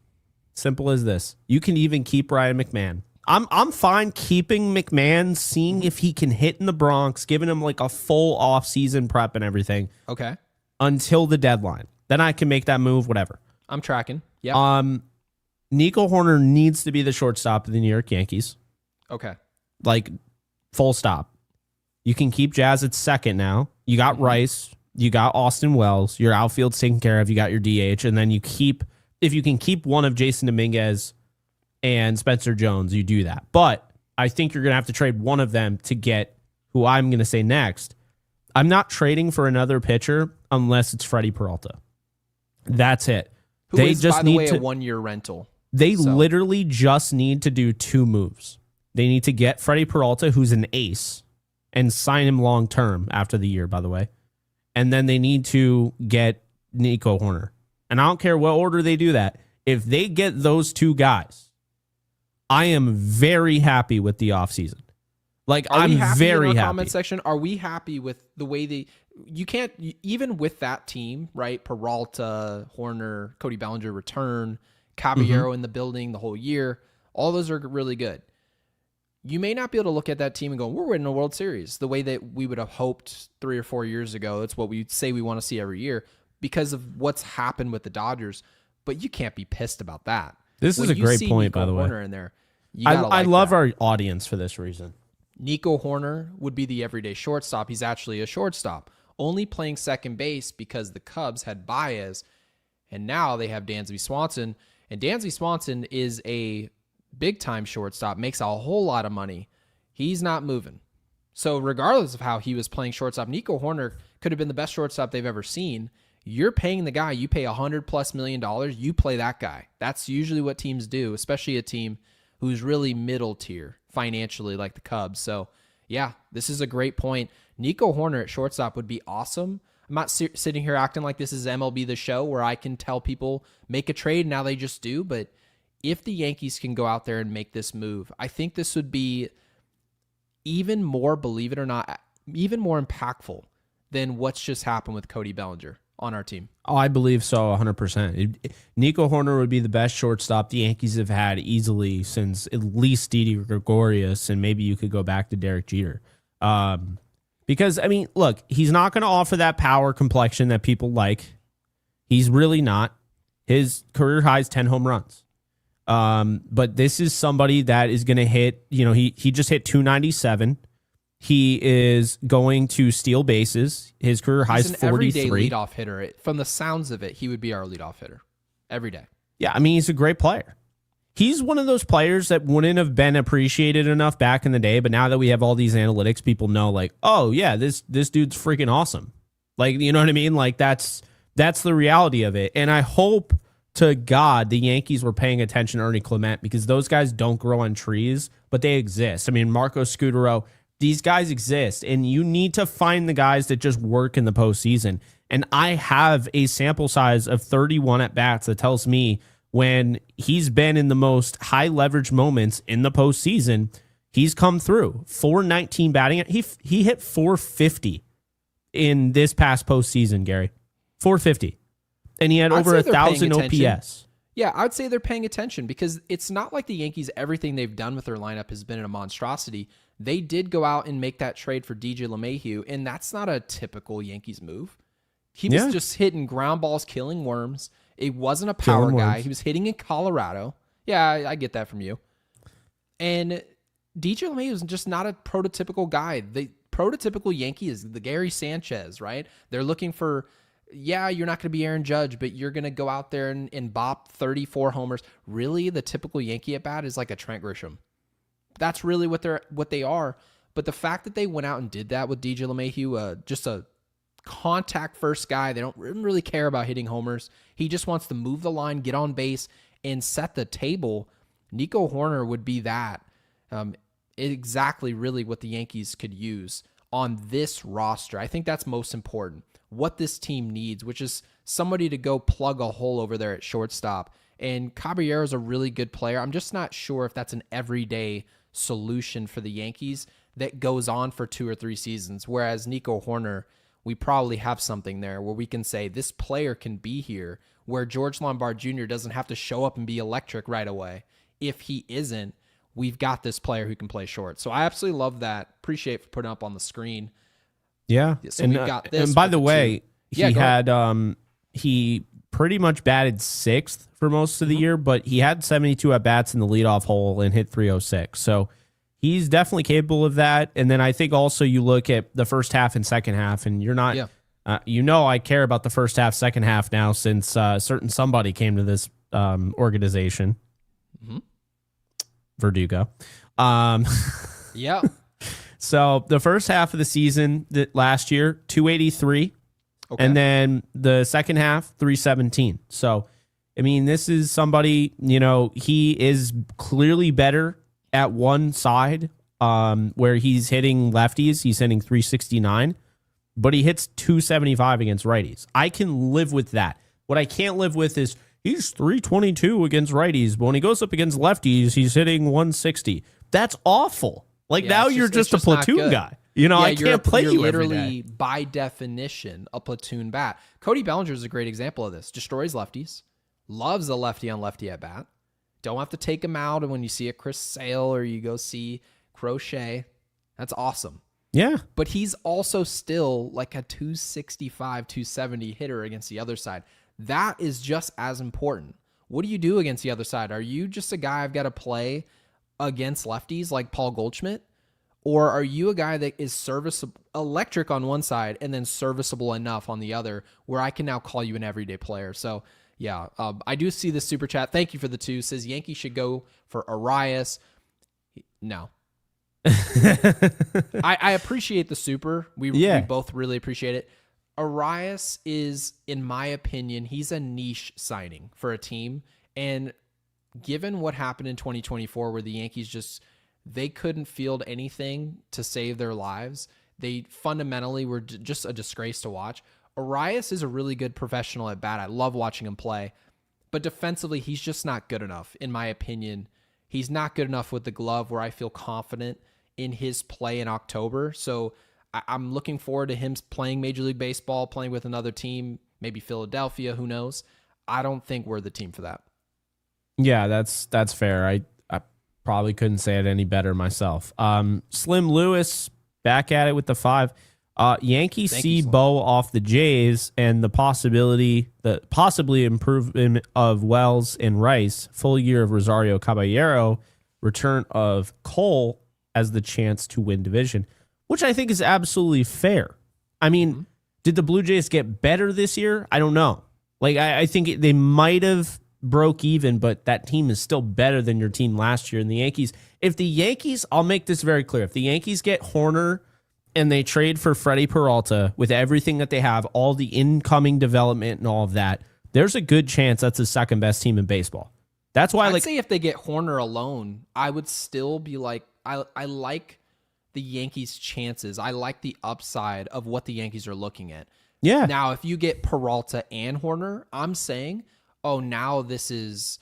Speaker 2: Simple as this. You can even keep Ryan McMahon. I'm fine keeping McMahon, seeing if he can hit in the Bronx, giving him like a full offseason prep and everything.
Speaker 1: Okay.
Speaker 2: Until the deadline. Then I can make that move, whatever.
Speaker 1: I'm tracking. Yeah.
Speaker 2: Nico Hoerner needs to be the shortstop of the New York Yankees.
Speaker 1: Okay.
Speaker 2: Like, full stop. You can keep Jazz at second now. You got Rice. You got Austin Wells. Your outfield's taken care of. You got your DH. And then if you can keep one of Jason Dominguez and Spencer Jones, you do that. But I think you're going to have to trade one of them to get who I'm going to say next. I'm not trading for another pitcher unless it's Freddie Peralta. That's it.
Speaker 1: Who is, by the way, a 1 year rental.
Speaker 2: They literally just need to do two moves. They need to get Freddie Peralta, who's an ace, and sign him long term after the year, by the way. And then they need to get Nico Hoerner. And I don't care what order they do that. If they get those two guys, I am very happy with the offseason. Like, I'm very happy.
Speaker 1: Comment section, are we happy with the way you can't, even with that team, right? Peralta, Hoerner, Cody Bellinger return, Caballero in the building the whole year. All those are really good. You may not be able to look at that team and go, we're winning a World Series the way that we would have hoped 3 or 4 years ago. That's what we say we want to see every year because of what's happened with the Dodgers. But you can't be pissed about that.
Speaker 2: This is a great point, by the way.
Speaker 1: In there,
Speaker 2: I love our audience for this reason.
Speaker 1: Nico Hoerner would be the everyday shortstop. He's actually a shortstop, only playing second base because the Cubs had Baez, and now they have Dansby Swanson. And Dansby Swanson is a big-time shortstop, makes a whole lot of money. He's not moving. So regardless of how he was playing shortstop, Nico Hoerner could have been the best shortstop they've ever seen. You're paying the guy, you pay $100+ million, you play that guy. That's usually what teams do, especially a team who's really middle tier financially like the Cubs. So yeah, this is a great point. Nico Hoerner at shortstop would be awesome. I'm not sitting here acting like this is MLB The Show where I can tell people make a trade, now they just do. But if the Yankees can go out there and make this move, I think this would be even more, believe it or not, even more impactful than what's just happened with Cody Bellinger on our team.
Speaker 2: Oh, I believe so, 100%. Nico Hoerner would be the best shortstop the Yankees have had easily since at least Didi Gregorius, and maybe you could go back to Derek Jeter. Because, I mean, look, he's not going to offer that power complexion that people like. He's really not. His career high is 10 home runs. But this is somebody that is going to hit, he just hit 297. He is going to steal bases. His career high is 43.
Speaker 1: He's an everyday leadoff hitter. From the sounds of it, he would be our leadoff hitter every day.
Speaker 2: Yeah, I mean, he's a great player. he's one of those players that wouldn't have been appreciated enough back in the day, but now that we have all these analytics, people know like, oh yeah, this dude's freaking awesome. Like, you know what I mean? Like that's the reality of it. And I hope to God the Yankees were paying attention to Ernie Clement, because those guys don't grow on trees, but they exist. I mean, Marco Scutaro, these guys exist, and you need to find the guys that just work in the postseason. And I have a sample size of 31 at bats that tells me when he's been in the most high leverage moments in the postseason, he's come through. 419 batting. He hit 450 in this past postseason, Gary. 450. And he had over 1,000 OPS.
Speaker 1: Yeah, I'd say they're paying attention, because it's not like the Yankees, everything they've done with their lineup has been a monstrosity. They did go out and make that trade for DJ LeMahieu, and that's not a typical Yankees move. He was just hitting ground balls, killing worms. It wasn't a power guy. He was hitting in Colorado. Yeah, I get that from you. And DJ LeMahieu is just not a prototypical guy. The prototypical Yankee is the Gary Sanchez, right? They're looking for, yeah, you're not going to be Aaron Judge, but you're going to go out there and bop 34 homers. Really, the typical Yankee at bat is like a Trent Grisham. That's really what they are. But the fact that they went out and did that with DJ LeMahieu, just a contact first guy, they don't really care about hitting homers. He just wants to move the line, get on base, and set the table. Nico Hoerner would be that. Exactly really what the Yankees could use on this roster. I think that's most important. What this team needs, which is somebody to go plug a hole over there at shortstop. And Caballero's a really good player. I'm just not sure if that's an everyday solution for the Yankees that goes on for 2 or 3 seasons. Whereas Nico Hoerner, we probably have something there where we can say this player can be here, where George Lombard Jr. doesn't have to show up and be electric right away. If he isn't, we've got this player who can play short. So I absolutely love that. Appreciate for putting up on the screen.
Speaker 2: Yeah.
Speaker 1: So we've got this.
Speaker 2: And by the way,
Speaker 1: he
Speaker 2: he pretty much batted 6th for most of the year, but he had 72 at bats in the leadoff hole and hit 306. So he's definitely capable of that. And then I think also you look at the first half and second half, and you're not, I care about the first half, second half now, since certain somebody came to this organization. Verdugo.
Speaker 1: Yeah.
Speaker 2: So the first half of the season last year, 283. Okay. And then the second half, 317. So, I mean, this is somebody, he is clearly better at one side where he's hitting lefties. He's hitting 369, but he hits 275 against righties. I can live with that. What I can't live with is he's 322 against righties, but when he goes up against lefties, he's hitting 160. That's awful. Now you're just a platoon guy. I can't play you
Speaker 1: literally,
Speaker 2: every day.
Speaker 1: By definition, a platoon bat. Cody Bellinger is a great example of this. Destroys lefties. Loves a lefty on lefty at bat. Don't have to take him out. And when you see a Chris Sale or you go see Crochet, that's awesome.
Speaker 2: Yeah.
Speaker 1: But he's also still like a 265, 270 hitter against the other side. That is just as important. What do you do against the other side? Are you just a guy I've got to play against lefties like Paul Goldschmidt? Or are you a guy that is serviceable, electric on one side and then serviceable enough on the other where I can now call you an everyday player? So, yeah, I do see the super chat. Thank you for the 2. Says Yankees should go for Arias. No. I appreciate the super. We both really appreciate it. Arias is, in my opinion, he's a niche signing for a team. And given what happened in 2024 where the Yankees they couldn't field anything to save their lives, they fundamentally were just a disgrace to watch. Arias is a really good professional at bat. I love watching him play. But defensively, he's just not good enough, in my opinion. He's not good enough with the glove where I feel confident in his play in October. So I'm looking forward to him playing Major League Baseball, playing with another team, maybe Philadelphia, who knows. I don't think we're the team for that. Yeah,
Speaker 2: that's fair. I probably couldn't say it any better myself. Slim Lewis back at it with the 5. Yankees see Bo off the Jays and the possibly improvement of Wells and Rice, full year of Rosario Caballero, return of Cole as the chance to win division, which I think is absolutely fair. I mean, did the Blue Jays get better this year? I don't know. I think they might have broke even, but that team is still better than your team last year. And the Yankees, I'll make this very clear. If the Yankees get Hoerner and they trade for Freddie Peralta with everything that they have, all the incoming development and all of that, there's a good chance that's the second best team in baseball. That's why
Speaker 1: I'd say if they get Hoerner alone, I would still be like, I like the Yankees' chances. I like the upside of what the Yankees are looking at.
Speaker 2: Yeah.
Speaker 1: Now, if you get Peralta and Hoerner, I'm saying, oh, now this is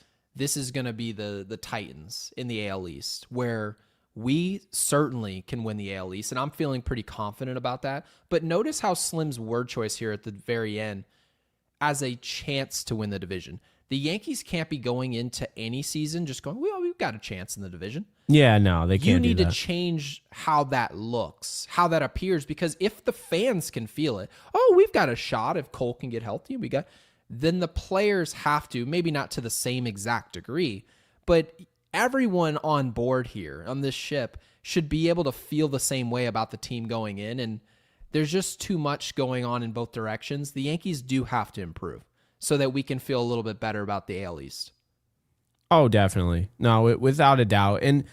Speaker 1: going to be the Titans in the AL East, where we certainly can win the AL East, and I'm feeling pretty confident about that. But notice how Slim's word choice here at the very end, as a chance to win the division. The Yankees can't be going into any season just going, well, we've got a chance in the division.
Speaker 2: Yeah, no, they can't.
Speaker 1: You need to change how that looks, how that appears, because if the fans can feel it, oh, we've got a shot if Cole can get healthy, then the players have to, maybe not to the same exact degree, but everyone on board here on this ship should be able to feel the same way about the team going in, and there's just too much going on in both directions. The Yankees do have to improve so that we can feel a little bit better about the AL East.
Speaker 2: Oh, definitely. No, without a doubt. And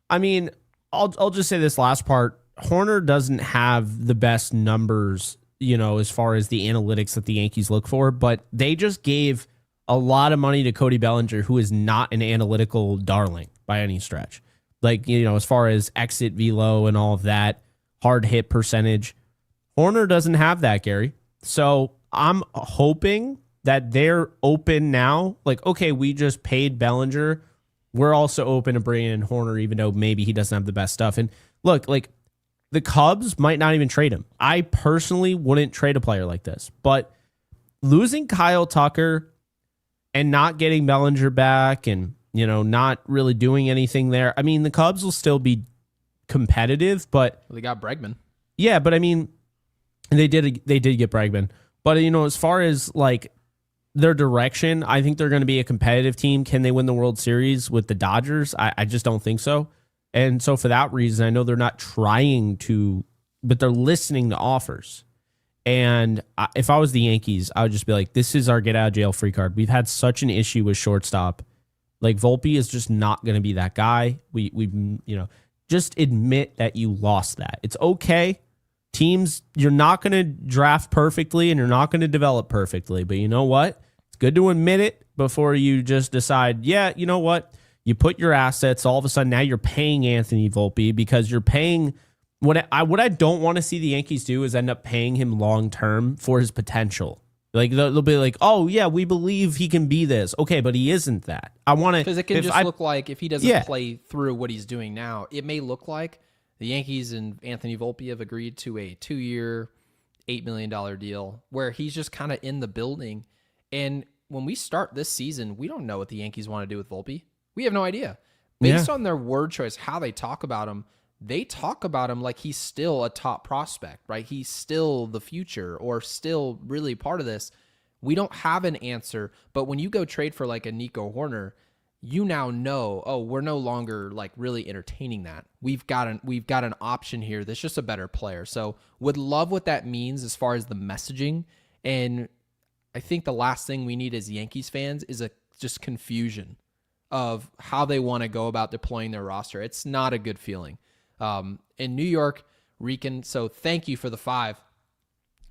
Speaker 2: I mean, I'll just say this last part. Hoerner doesn't have the best numbers, as far as the analytics that the Yankees look for, but they just gave a lot of money to Cody Bellinger, who is not an analytical darling by any stretch. Like, as far as exit velo and all of that, hard hit percentage, Hoerner doesn't have that, Gary. So I'm hoping that they're open now. Like, okay, we just paid Bellinger. We're also open to bringing in Hoerner, even though maybe he doesn't have the best stuff. And look, like, the Cubs might not even trade him. I personally wouldn't trade a player like this. But losing Kyle Tucker and not getting Bellinger back and, not really doing anything there, I mean, the Cubs will still be competitive, but...
Speaker 1: Well, they got Bregman.
Speaker 2: Yeah, but I mean, they did get Bregman. But, as far as, like, their direction, I think they're going to be a competitive team. Can they win the World Series with the Dodgers? I just don't think so. And so for that reason, I know they're not trying to, but they're listening to offers. And if I was the Yankees, I would just be like, this is our get out of jail free card. We've had such an issue with shortstop. Like, Volpe is just not going to be that guy. We just admit that you lost that. It's okay. Teams, you're not going to draft perfectly and you're not going to develop perfectly. But you know what? It's good to admit it before you just decide, yeah, you know what? You put your assets, all of a sudden now you're paying Anthony Volpe because you're paying what I don't want to see the Yankees do is end up paying him long term for his potential. Like, they'll be like, oh yeah, we believe he can be this. Okay, but he isn't that. I want to,
Speaker 1: because it can just look like if he doesn't play through what he's doing now, it may look like the Yankees and Anthony Volpe have agreed to a 2-year, $8 million deal where he's just kind of in the building. And when we start this season, we don't know what the Yankees want to do with Volpe. We have no idea. Based on their word choice, how they talk about him, they talk about him like he's still a top prospect, right? He's still the future or still really part of this. We don't have an answer, but when you go trade for like a Nico Hoerner, you now know, oh, we're no longer like really entertaining that. We've got an option here that's just a better player. So would love what that means as far as the messaging. And I think the last thing we need as Yankees fans is just confusion of how they want to go about deploying their roster. It's not a good feeling. In New York, Rican, so thank you for the 5. It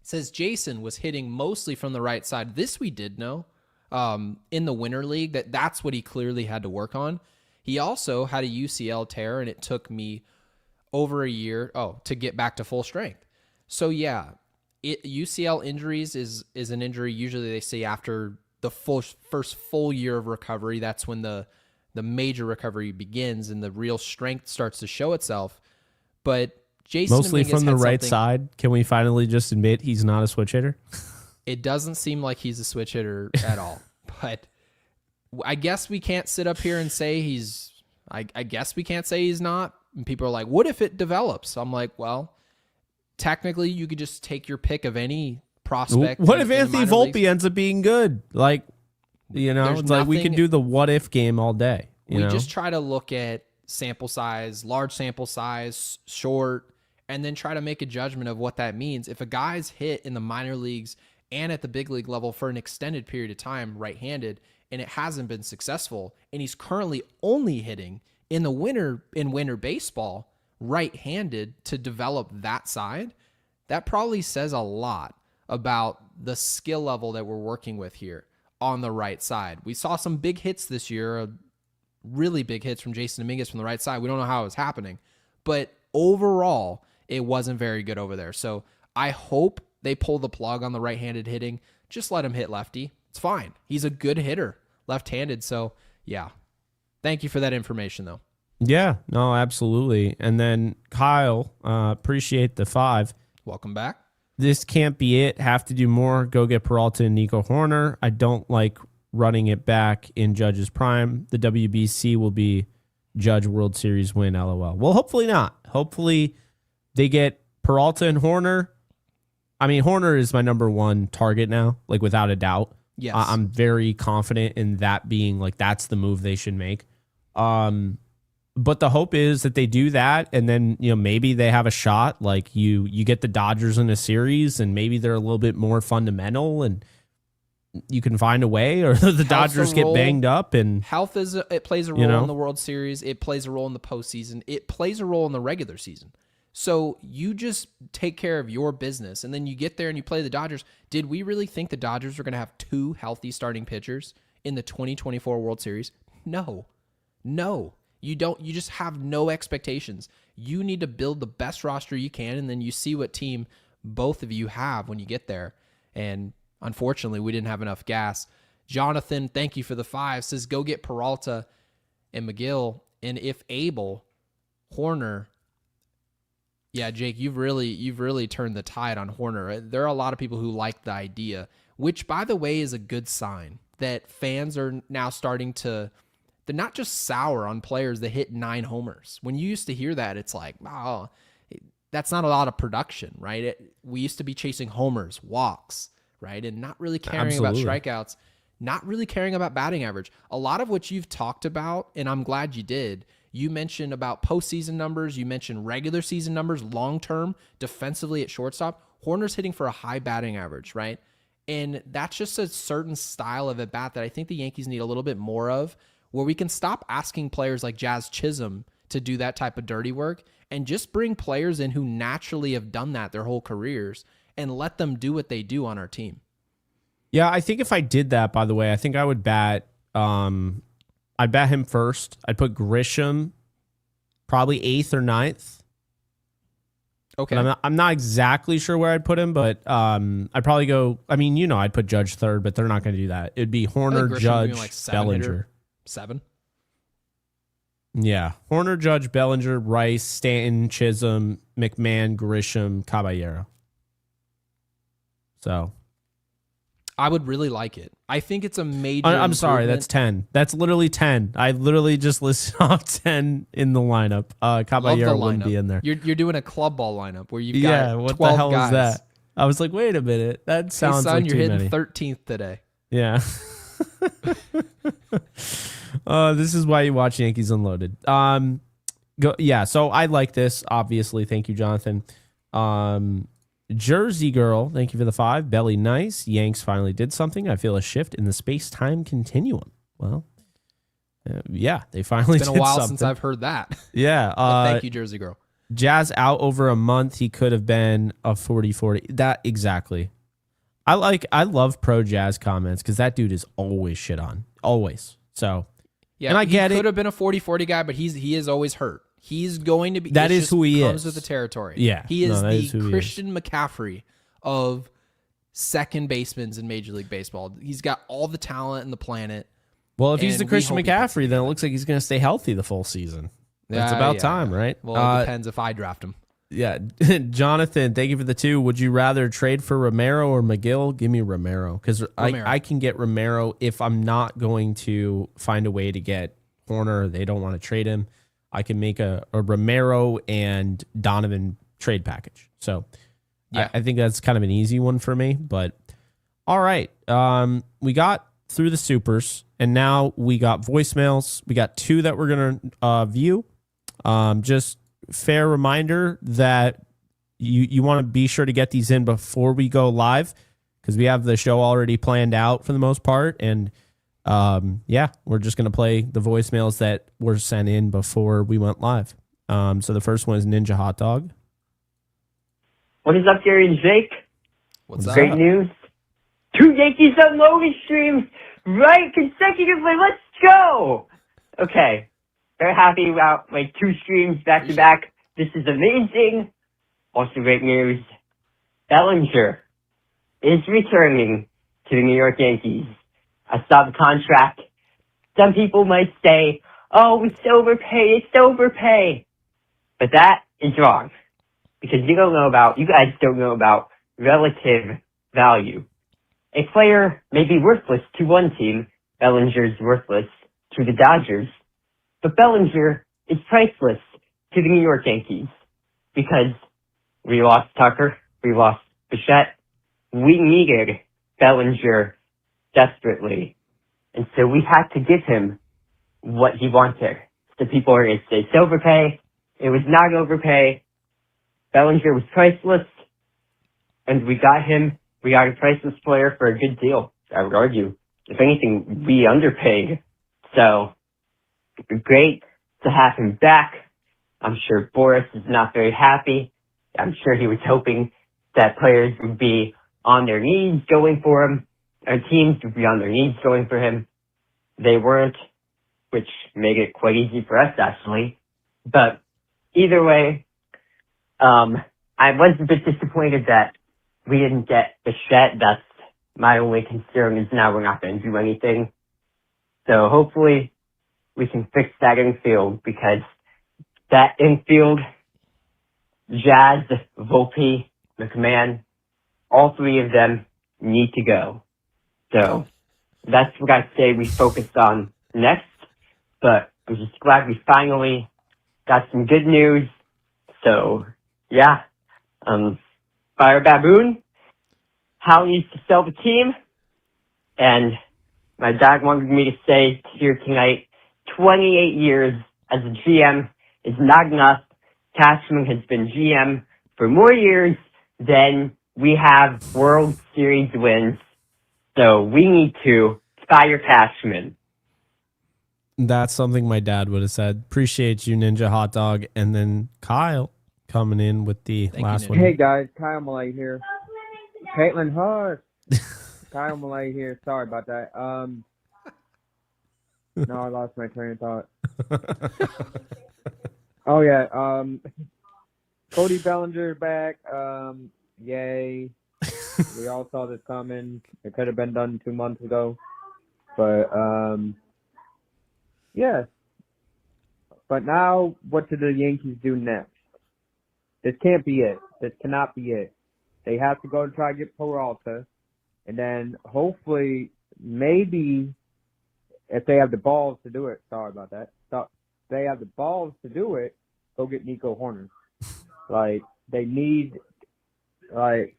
Speaker 1: says Jason was hitting mostly from the right side. This we did know. In the Winter League, that's what he clearly had to work on. He also had a UCL tear, and it took me over a year to get back to full strength. So yeah, UCL injuries is an injury. Usually they say after the first full year of recovery, that's when the major recovery begins and the real strength starts to show itself. But Jason
Speaker 2: mostly
Speaker 1: Dominguez
Speaker 2: from the right side. Can we finally just admit he's not a switch hitter?
Speaker 1: It doesn't seem like he's a switch hitter at all. But I guess we can't sit up here and say he's... I guess we can't say he's not. And people are like, what if it develops? I'm like, well, technically you could just take your pick of any prospect.
Speaker 2: What if Anthony Volpe ends up being good? Like, it's like we can do the what if game all day.
Speaker 1: We just try to look at sample size, large sample size, short, and then try to make a judgment of what that means. If a guy's hit in the minor leagues and at the big league level for an extended period of time right-handed, and it hasn't been successful. And he's currently only hitting in winter baseball right-handed to develop that side. That probably says a lot about the skill level that we're working with here on the right side. We saw some big hits this year, really big hits from Jason Dominguez from the right side. We don't know how it was happening, but overall, it wasn't very good over there. So I hope they pull the plug on the right-handed hitting. Just let him hit lefty. It's fine. He's a good hitter, left-handed. So yeah, thank you for that information though.
Speaker 2: Yeah, no, absolutely. And then Kyle, appreciate the 5.
Speaker 1: Welcome back.
Speaker 2: This can't be it. Have to do more. Go get Peralta and Nico Hoerner. I don't like running it back in Judge's prime. The WBC will be Judge World Series win, LOL. Well, hopefully not. Hopefully they get Peralta and Hoerner. I mean, Hoerner is my number 1 target now, like without a doubt.
Speaker 1: Yes.
Speaker 2: I'm very confident in that being like that's the move they should make. But the hope is that they do that, and then maybe they have a shot. Like you get the Dodgers in a series, and maybe they're a little bit more fundamental, and you can find a way. Or the Dodgers get banged up, and
Speaker 1: health it plays a role in the World Series. It plays a role in the postseason. It plays a role in the regular season. So you just take care of your business, and then you get there and you play the Dodgers. Did we really think the Dodgers were going to have 2 healthy starting pitchers in the 2024 World Series? No. You don't. You just have no expectations. You need to build the best roster you can, and then you see what team both of you have when you get there. And unfortunately, we didn't have enough gas. Jonathan, thank you for the 5, says go get Peralta and McGill, and if able, Hoerner. Yeah, Jake, you've really turned the tide on Hoerner. There are a lot of people who like the idea, which, by the way, is a good sign that fans are now starting to. They're not just sour on players that hit 9 homers. When you used to hear that, it's like, oh, that's not a lot of production, right? We used to be chasing homers, walks, right? And not really caring about strikeouts, not really caring about batting average. A lot of what you've talked about, and I'm glad you did, you mentioned about postseason numbers, you mentioned regular season numbers, long-term, defensively at shortstop. Hoerner's hitting for a high batting average, right? And that's just a certain style of at-bat that I think the Yankees need a little bit more of, where we can stop asking players like Jazz Chisholm to do that type of dirty work and just bring players in who naturally have done that their whole careers and let them do what they do on our team.
Speaker 2: Yeah, I think if I did that, by the way, I think I would bat I'd bat him first. I'd put Grisham probably 8th or 9th.
Speaker 1: Okay.
Speaker 2: But I'm not exactly sure where I'd put him, but I'd probably go, I'd put Judge 3rd, but they're not going to do that. It'd be Hoerner, Judge, Bellinger.
Speaker 1: Hitter. 7.
Speaker 2: Yeah. Hoerner, Judge, Bellinger, Rice, Stanton, Chisholm, McMahon, Grisham, Caballero. So
Speaker 1: I would really like it. I think it's a major
Speaker 2: I'm sorry, that's 10. That's literally 10. I literally just listed off 10 in the lineup. Caballero wouldn't be in there.
Speaker 1: You're doing a club ball lineup where you've got 12
Speaker 2: what the hell
Speaker 1: guys.
Speaker 2: is that? I was like, wait a minute. That sounds
Speaker 1: hey son,
Speaker 2: like
Speaker 1: you're
Speaker 2: too
Speaker 1: hitting
Speaker 2: many.
Speaker 1: 13th today.
Speaker 2: Yeah. This is why you watch Yankees Unloaded. So I like this, obviously. Thank you, Jonathan. Jersey Girl, thank you for the 5. Belly nice. Yanks finally did something. I feel a shift in the space-time continuum. Well, they finally did something.
Speaker 1: It's been a while since I've heard that.
Speaker 2: Yeah.
Speaker 1: Thank you, Jersey Girl.
Speaker 2: Jazz out over a month. He could have been a 40-40. That exactly. I love pro Jazz comments because that dude is always shit on. Always. So,
Speaker 1: yeah,
Speaker 2: and I get it.
Speaker 1: He could have been a 40-40 guy, but he is always hurt. He's going to be.
Speaker 2: That is who he
Speaker 1: comes
Speaker 2: is.
Speaker 1: with the territory.
Speaker 2: Yeah.
Speaker 1: He is the Christian McCaffrey of second basemen in Major League Baseball. He's got all the talent in the planet.
Speaker 2: Well, if he's the Christian McCaffrey, then it looks like he's going to stay healthy the full season. It's about time, right?
Speaker 1: Well, it depends if I draft him.
Speaker 2: Yeah. Jonathan, thank you for the 2. Would you rather trade for Romero or McGill? Give me Romero because I can get Romero if I'm not going to find a way to get Hoerner. They don't want to trade him. I can make a Romero and Donovan trade package. So yeah. I think that's kind of an easy one for me. But all right. We got through the supers, and now we got voicemails. We got 2 that we're going to view. Just fair reminder that you want to be sure to get these in before we go live, because we have the show already planned out for the most part. And we're just going to play the voicemails that were sent in before we went live. So the first one is Ninja Hot Dog.
Speaker 3: What is up, Gary and Jake?
Speaker 1: What's up?
Speaker 3: Great news. 2 Yankees unloading streams right consecutively. Let's go. Okay. Very happy about my 2 streams back to back. This is amazing. Also great news. Bellinger is returning to the New York Yankees. I saw the contract. Some people might say, oh, it's overpay. But that is wrong. Because you guys don't know about relative value. A player may be worthless to one team. Bellinger's worthless to the Dodgers. But Bellinger is priceless to the New York Yankees. Because we lost Tucker. We lost Bichette. We needed Bellinger desperately. And so we had to give him what he wanted. So people are going to say it's overpay. It was not overpay. Bellinger was priceless. And we got him. We got a priceless player for a good deal, I would argue. If anything, we underpaid. So, it'd be great to have him back. I'm sure Boras is not very happy. I'm sure he was hoping that players would be on their knees going for him. Our teams would be on their knees going for him. They weren't, which made it quite easy for us, actually. But either way, I was a bit disappointed that we didn't get Bichette. That's my only concern, is now we're not going to do anything. So hopefully we can fix that infield, because that infield, Jazz, Volpe, McMahon, all 3 of them need to go. So that's what I'd say we focused on next. But I'm just glad we finally got some good news. So, yeah. Fire Baboon, Hal needs to sell the team. And my dad wanted me to say here tonight, 28 years as a GM is not enough. Cashman has been GM for more years than we have World Series wins. So we need to fire Cashman.
Speaker 2: That's something my dad would have said. Appreciate you, Ninja Hot Dog. And then Kyle coming in with the last one.
Speaker 4: Hey guys, Kyle Malay here. Caitlin Hush. Kyle Malay here. Sorry about that. No, I lost my train of thought. Oh yeah. Cody Bellinger back. Yay. We all saw this coming. It could have been done 2 months ago. But yeah. But now, what do the Yankees do next? This can't be it. This cannot be it. They have to go to try to get Peralta. And then hopefully, maybe, if they have the balls to do it, sorry about that. So, if they have the balls to do it, go get Nico Hoerner. Like, they need, like,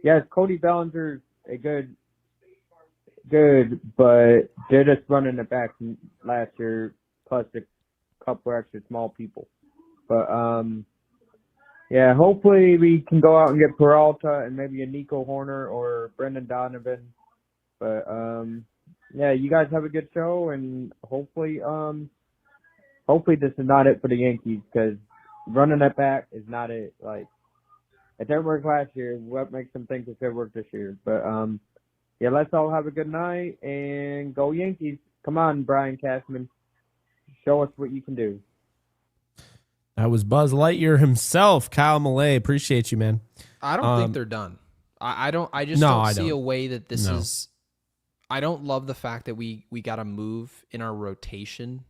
Speaker 4: yes, Cody Bellinger's a good, but they're just running it back from last year, plus a couple extra small people. But, yeah, hopefully we can go out and get Peralta and maybe a Nico Hoerner or Brendan Donovan. But, yeah, you guys have a good show, and hopefully this is not it for the Yankees, because running it back is not it. Like, it didn't work last year. What makes them think it could work this year? But, yeah, let's all have a good night, and go Yankees. Come on, Brian Cashman. Show us what you can do.
Speaker 2: That was Buzz Lightyear himself, Kyle Malay. Appreciate you, man.
Speaker 1: I don't think they're done. I don't see a way that this is. I don't love the fact that we got to move in our rotation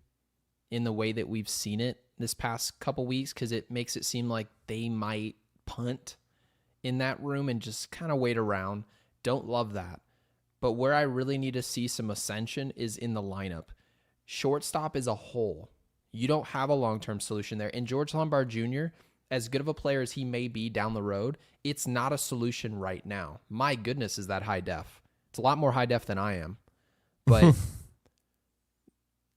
Speaker 1: in the way that we've seen it this past couple weeks, because it makes it seem like they might punt in that room and just kind of wait around. Don't love that. But where I really need to see some ascension is in the lineup. Shortstop is a hole. You don't have a long-term solution there. And George Lombard Jr., as good of a player as he may be down the road, it's not a solution right now. My goodness, is that high def. It's a lot more high def than I am. But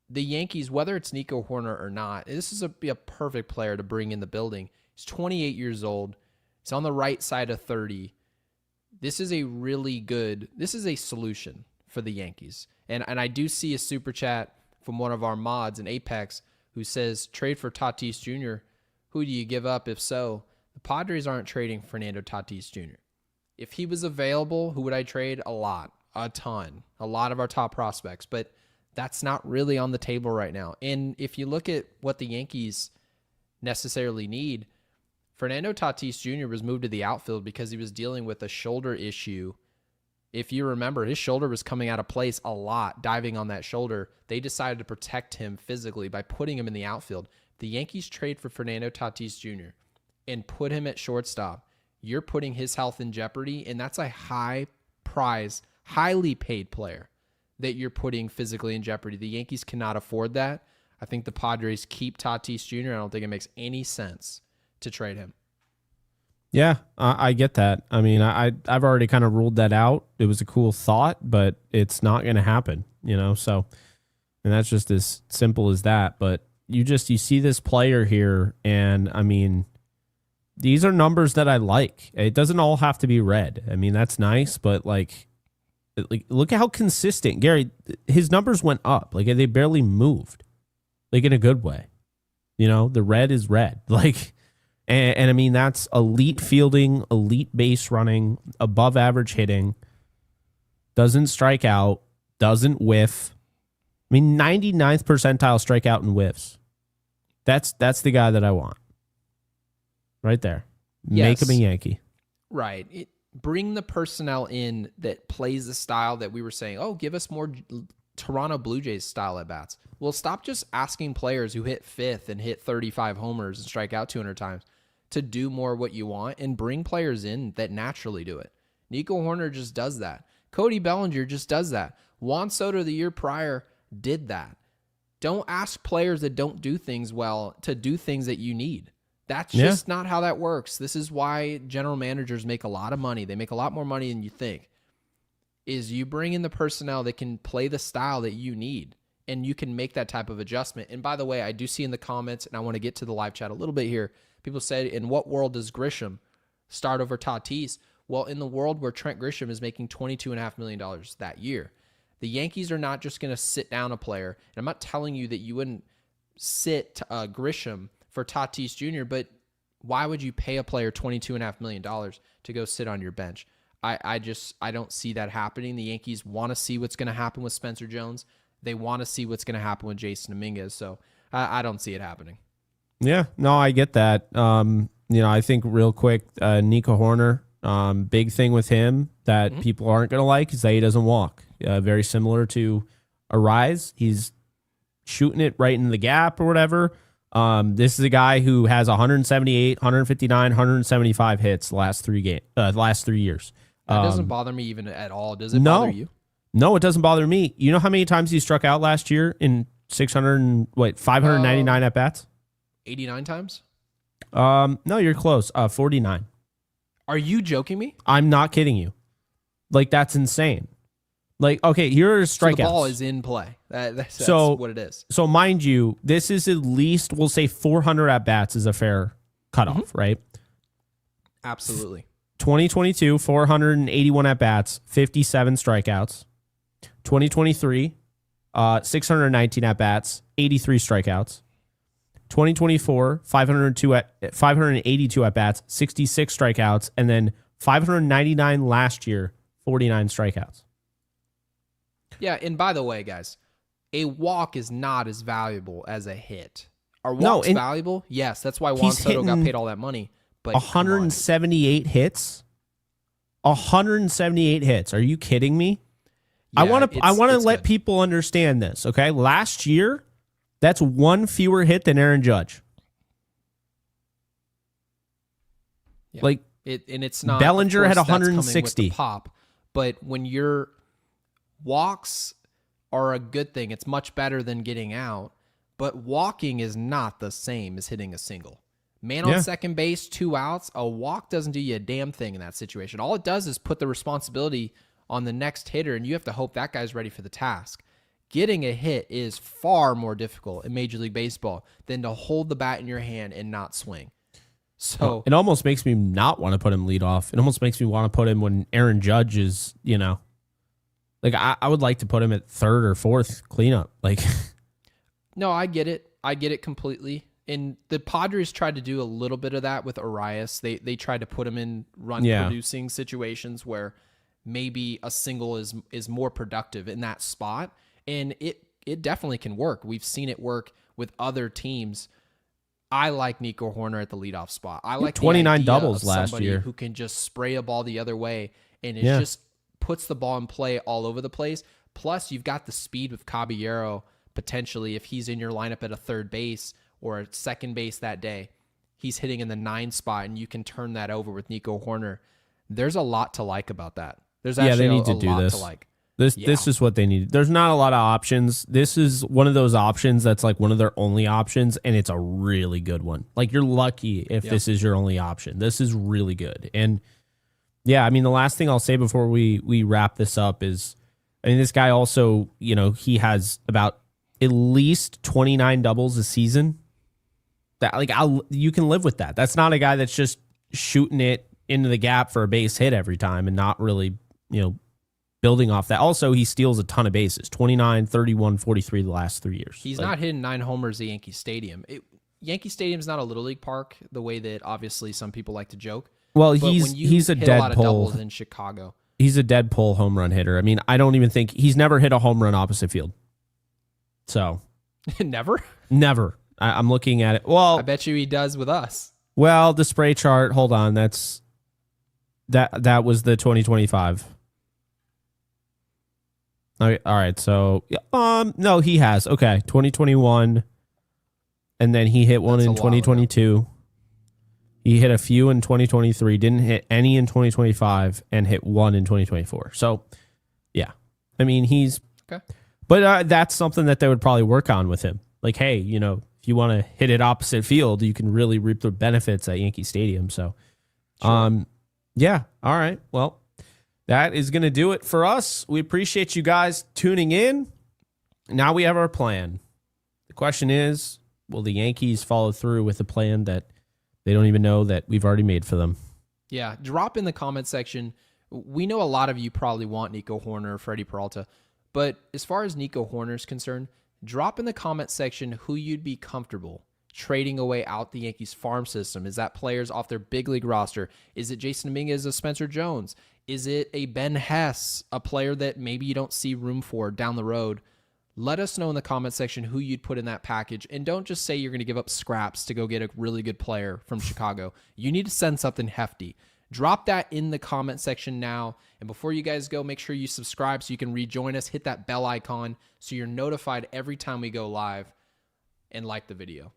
Speaker 1: the Yankees, whether it's Nico Hoerner or not, this is be a perfect player to bring in the building. He's 28 years old. He's on the right side of 30. this is a solution for the Yankees. And I do see a super chat from one of our mods in Apex who says, trade for Tatis Jr. Who do you give up if so? The Padres aren't trading Fernando Tatis Jr. If he was available, who would I trade? A ton. A lot of our top prospects. But that's not really on the table right now. And if you look at what the Yankees necessarily need, Fernando Tatis Jr. was moved to the outfield because he was dealing with a shoulder issue. If you remember, his shoulder was coming out of place a lot, diving on that shoulder. They decided to protect him physically by putting him in the outfield. The Yankees trade for Fernando Tatis Jr. and put him at shortstop. You're putting his health in jeopardy, and that's a high prize, highly paid player that you're putting physically in jeopardy. The Yankees cannot afford that. I think the Padres keep Tatis Jr. I don't think it makes any sense to trade him.
Speaker 2: Yeah, I get that. I mean, I've already kind of ruled that out. It was a cool thought, but it's not going to happen, So, and that's just as simple as that. But you see this player here, and I mean, these are numbers that I like. It doesn't all have to be red. I mean, that's nice, but like look at how consistent Gary. His numbers went up. Like they barely moved, like in a good way. The red is red. Like. And I mean, that's elite fielding, elite base running, above average hitting, doesn't strike out, doesn't whiff. I mean, 99th percentile strikeout and whiffs. That's the guy that I want. Right there.
Speaker 1: Yes.
Speaker 2: Make him a Yankee.
Speaker 1: Right. Bring the personnel in that plays the style that we were saying, give us more Toronto Blue Jays style at bats. Well, stop just asking players who hit fifth and hit 35 homers and strike out 200 times to do more what you want, and bring players in that naturally do it. Nico Hoerner just does that. Cody Bellinger just does that. Juan Soto the year prior did that. Don't ask players that don't do things well to do things that you need. That's just not how that works. This is why general managers make a lot of money. They make a lot more money than you think. Is you bring in the personnel that can play the style that you need, and you can make that type of adjustment. And by the way, I do see in the comments, and I want to get to the live chat a little bit here, people said, in what world does Grisham start over Tatis? Well, in the world where Trent Grisham is making $22.5 million that year. The Yankees are not just going to sit down a player. And I'm not telling you that you wouldn't sit Grisham for Tatis Jr., but why would you pay a player $22.5 million to go sit on your bench? I don't see that happening. The Yankees want to see what's going to happen with Spencer Jones. They want to see what's going to happen with Jason Dominguez. So I don't see it happening. Yeah,
Speaker 2: no, I get that. I think real quick, Nico Hoerner, big thing with him that people aren't going to like is that he doesn't walk. Very similar to Arise. He's shooting it right in the gap or whatever. This is a guy who has 178, 159, 175 hits the last 3 years.
Speaker 1: That doesn't bother me even at all. Does it bother you?
Speaker 2: No, it doesn't bother me. You know how many times he struck out last year in 599 at bats?
Speaker 1: 89 times?
Speaker 2: No, you're close. 49.
Speaker 1: Are you joking me?
Speaker 2: I'm not kidding you. Like, that's insane. Like, okay, here are strikeouts. So
Speaker 1: the ball is in play. That's what it is.
Speaker 2: So mind you, this is at least, we'll say 400 at-bats is a fair cutoff, right?
Speaker 1: Absolutely.
Speaker 2: 2022, 481 at-bats, 57 strikeouts. 2023, 619 at-bats, 83 strikeouts. 2024, 582 at-bats, 66 strikeouts, and then 599 last year, 49 strikeouts.
Speaker 1: Yeah, and by the way, guys, a walk is not as valuable as a hit. Are walks valuable? Yes, that's why Juan Soto got paid all that money. But
Speaker 2: 178 hits? 178 hits. Are you kidding me? Yeah, I want to let people understand this, okay? Last year, that's one fewer hit than Aaron Judge.
Speaker 1: Yeah. Like it's not.
Speaker 2: Bellinger had 160
Speaker 1: pop, but when your walks are a good thing, it's much better than getting out. But walking is not the same as hitting a single. Man on second base, 2 outs. A walk doesn't do you a damn thing in that situation. All it does is put the responsibility on the next hitter, and you have to hope that guy's ready for the task. Getting a hit is far more difficult in Major League Baseball than to hold the bat in your hand and not swing. So
Speaker 2: it almost makes me not want to put him lead off. It almost makes me want to put him when Aaron Judge is, like I would like to put him at third or fourth cleanup. Like,
Speaker 1: no, I get it. I get it completely. And the Padres tried to do a little bit of that with Arias. They tried to put him in run producing situations where maybe a single is more productive in that spot. And it definitely can work. We've seen it work with other teams. I like Nico Hoerner at the leadoff spot. I like
Speaker 2: 29
Speaker 1: the
Speaker 2: doubles
Speaker 1: of
Speaker 2: last year
Speaker 1: who can just spray a ball the other way and it just puts the ball in play all over the place. Plus, you've got the speed with Caballero potentially if he's in your lineup at a third base or a second base that day. He's hitting in the 9 spot, and you can turn that over with Nico Hoerner. There's a lot to like about that. There's actually
Speaker 2: they need to
Speaker 1: a
Speaker 2: do
Speaker 1: lot
Speaker 2: this.
Speaker 1: to like.
Speaker 2: This is what they need. There's not a lot of options. This is one of those options that's like one of their only options, and it's a really good one. Like, you're lucky if this is your only option. This is really good. And yeah, I mean, the last thing I'll say before we wrap this up is, I mean, this guy also, he has about at least 29 doubles a season. That you can live with that. That's not a guy that's just shooting it into the gap for a base hit every time and not really, building off that. Also, he steals a ton of bases, 29, 31, 43 the last 3 years.
Speaker 1: He's not hitting 9 homers at Yankee Stadium. Yankee Stadium's not a Little League park the way that obviously some people like to joke.
Speaker 2: Well,
Speaker 1: But when you
Speaker 2: he's a
Speaker 1: hit
Speaker 2: dead
Speaker 1: a lot of
Speaker 2: pull.
Speaker 1: doubles in Chicago.
Speaker 2: He's a dead pull home run hitter. I mean, I don't even think he's never hit a home run opposite field. So
Speaker 1: Never?
Speaker 2: never. I'm looking at it. Well,
Speaker 1: I bet you he does with us.
Speaker 2: well, the spray chart. Hold on, that was the 2025. All right. So no, he has 2021, and then he hit one
Speaker 1: That's
Speaker 2: in
Speaker 1: a while ago.
Speaker 2: 2022. He hit a few in 2023, didn't hit any in 2025, and hit one in 2024. So, yeah, I mean he's
Speaker 1: Okay.
Speaker 2: but that's something that they would probably work on with him. Like, hey, if you want to hit it opposite field, you can really reap the benefits at Yankee Stadium. So, yeah, all right, well. That is going to do it for us. We appreciate you guys tuning in. Now we have our plan. The question is, will the Yankees follow through with a plan that they don't even know that we've already made for them?
Speaker 1: Yeah, drop in the comment section. We know a lot of you probably want Nico Hoerner, Freddie Peralta, but as far as Nico Hoerner is concerned, drop in the comment section who you'd be comfortable trading away out the Yankees farm system. Is that players off their big league roster? Is it Jason Dominguez or Spencer Jones? Is it a Ben Hess, a player that maybe you don't see room for down the road? Let us know in the comment section who you'd put in that package. And don't just say you're going to give up scraps to go get a really good player from Chicago. You need to send something hefty. Drop that in the comment section now. And before you guys go, make sure you subscribe so you can rejoin us. Hit that bell icon so you're notified every time we go live, and like the video.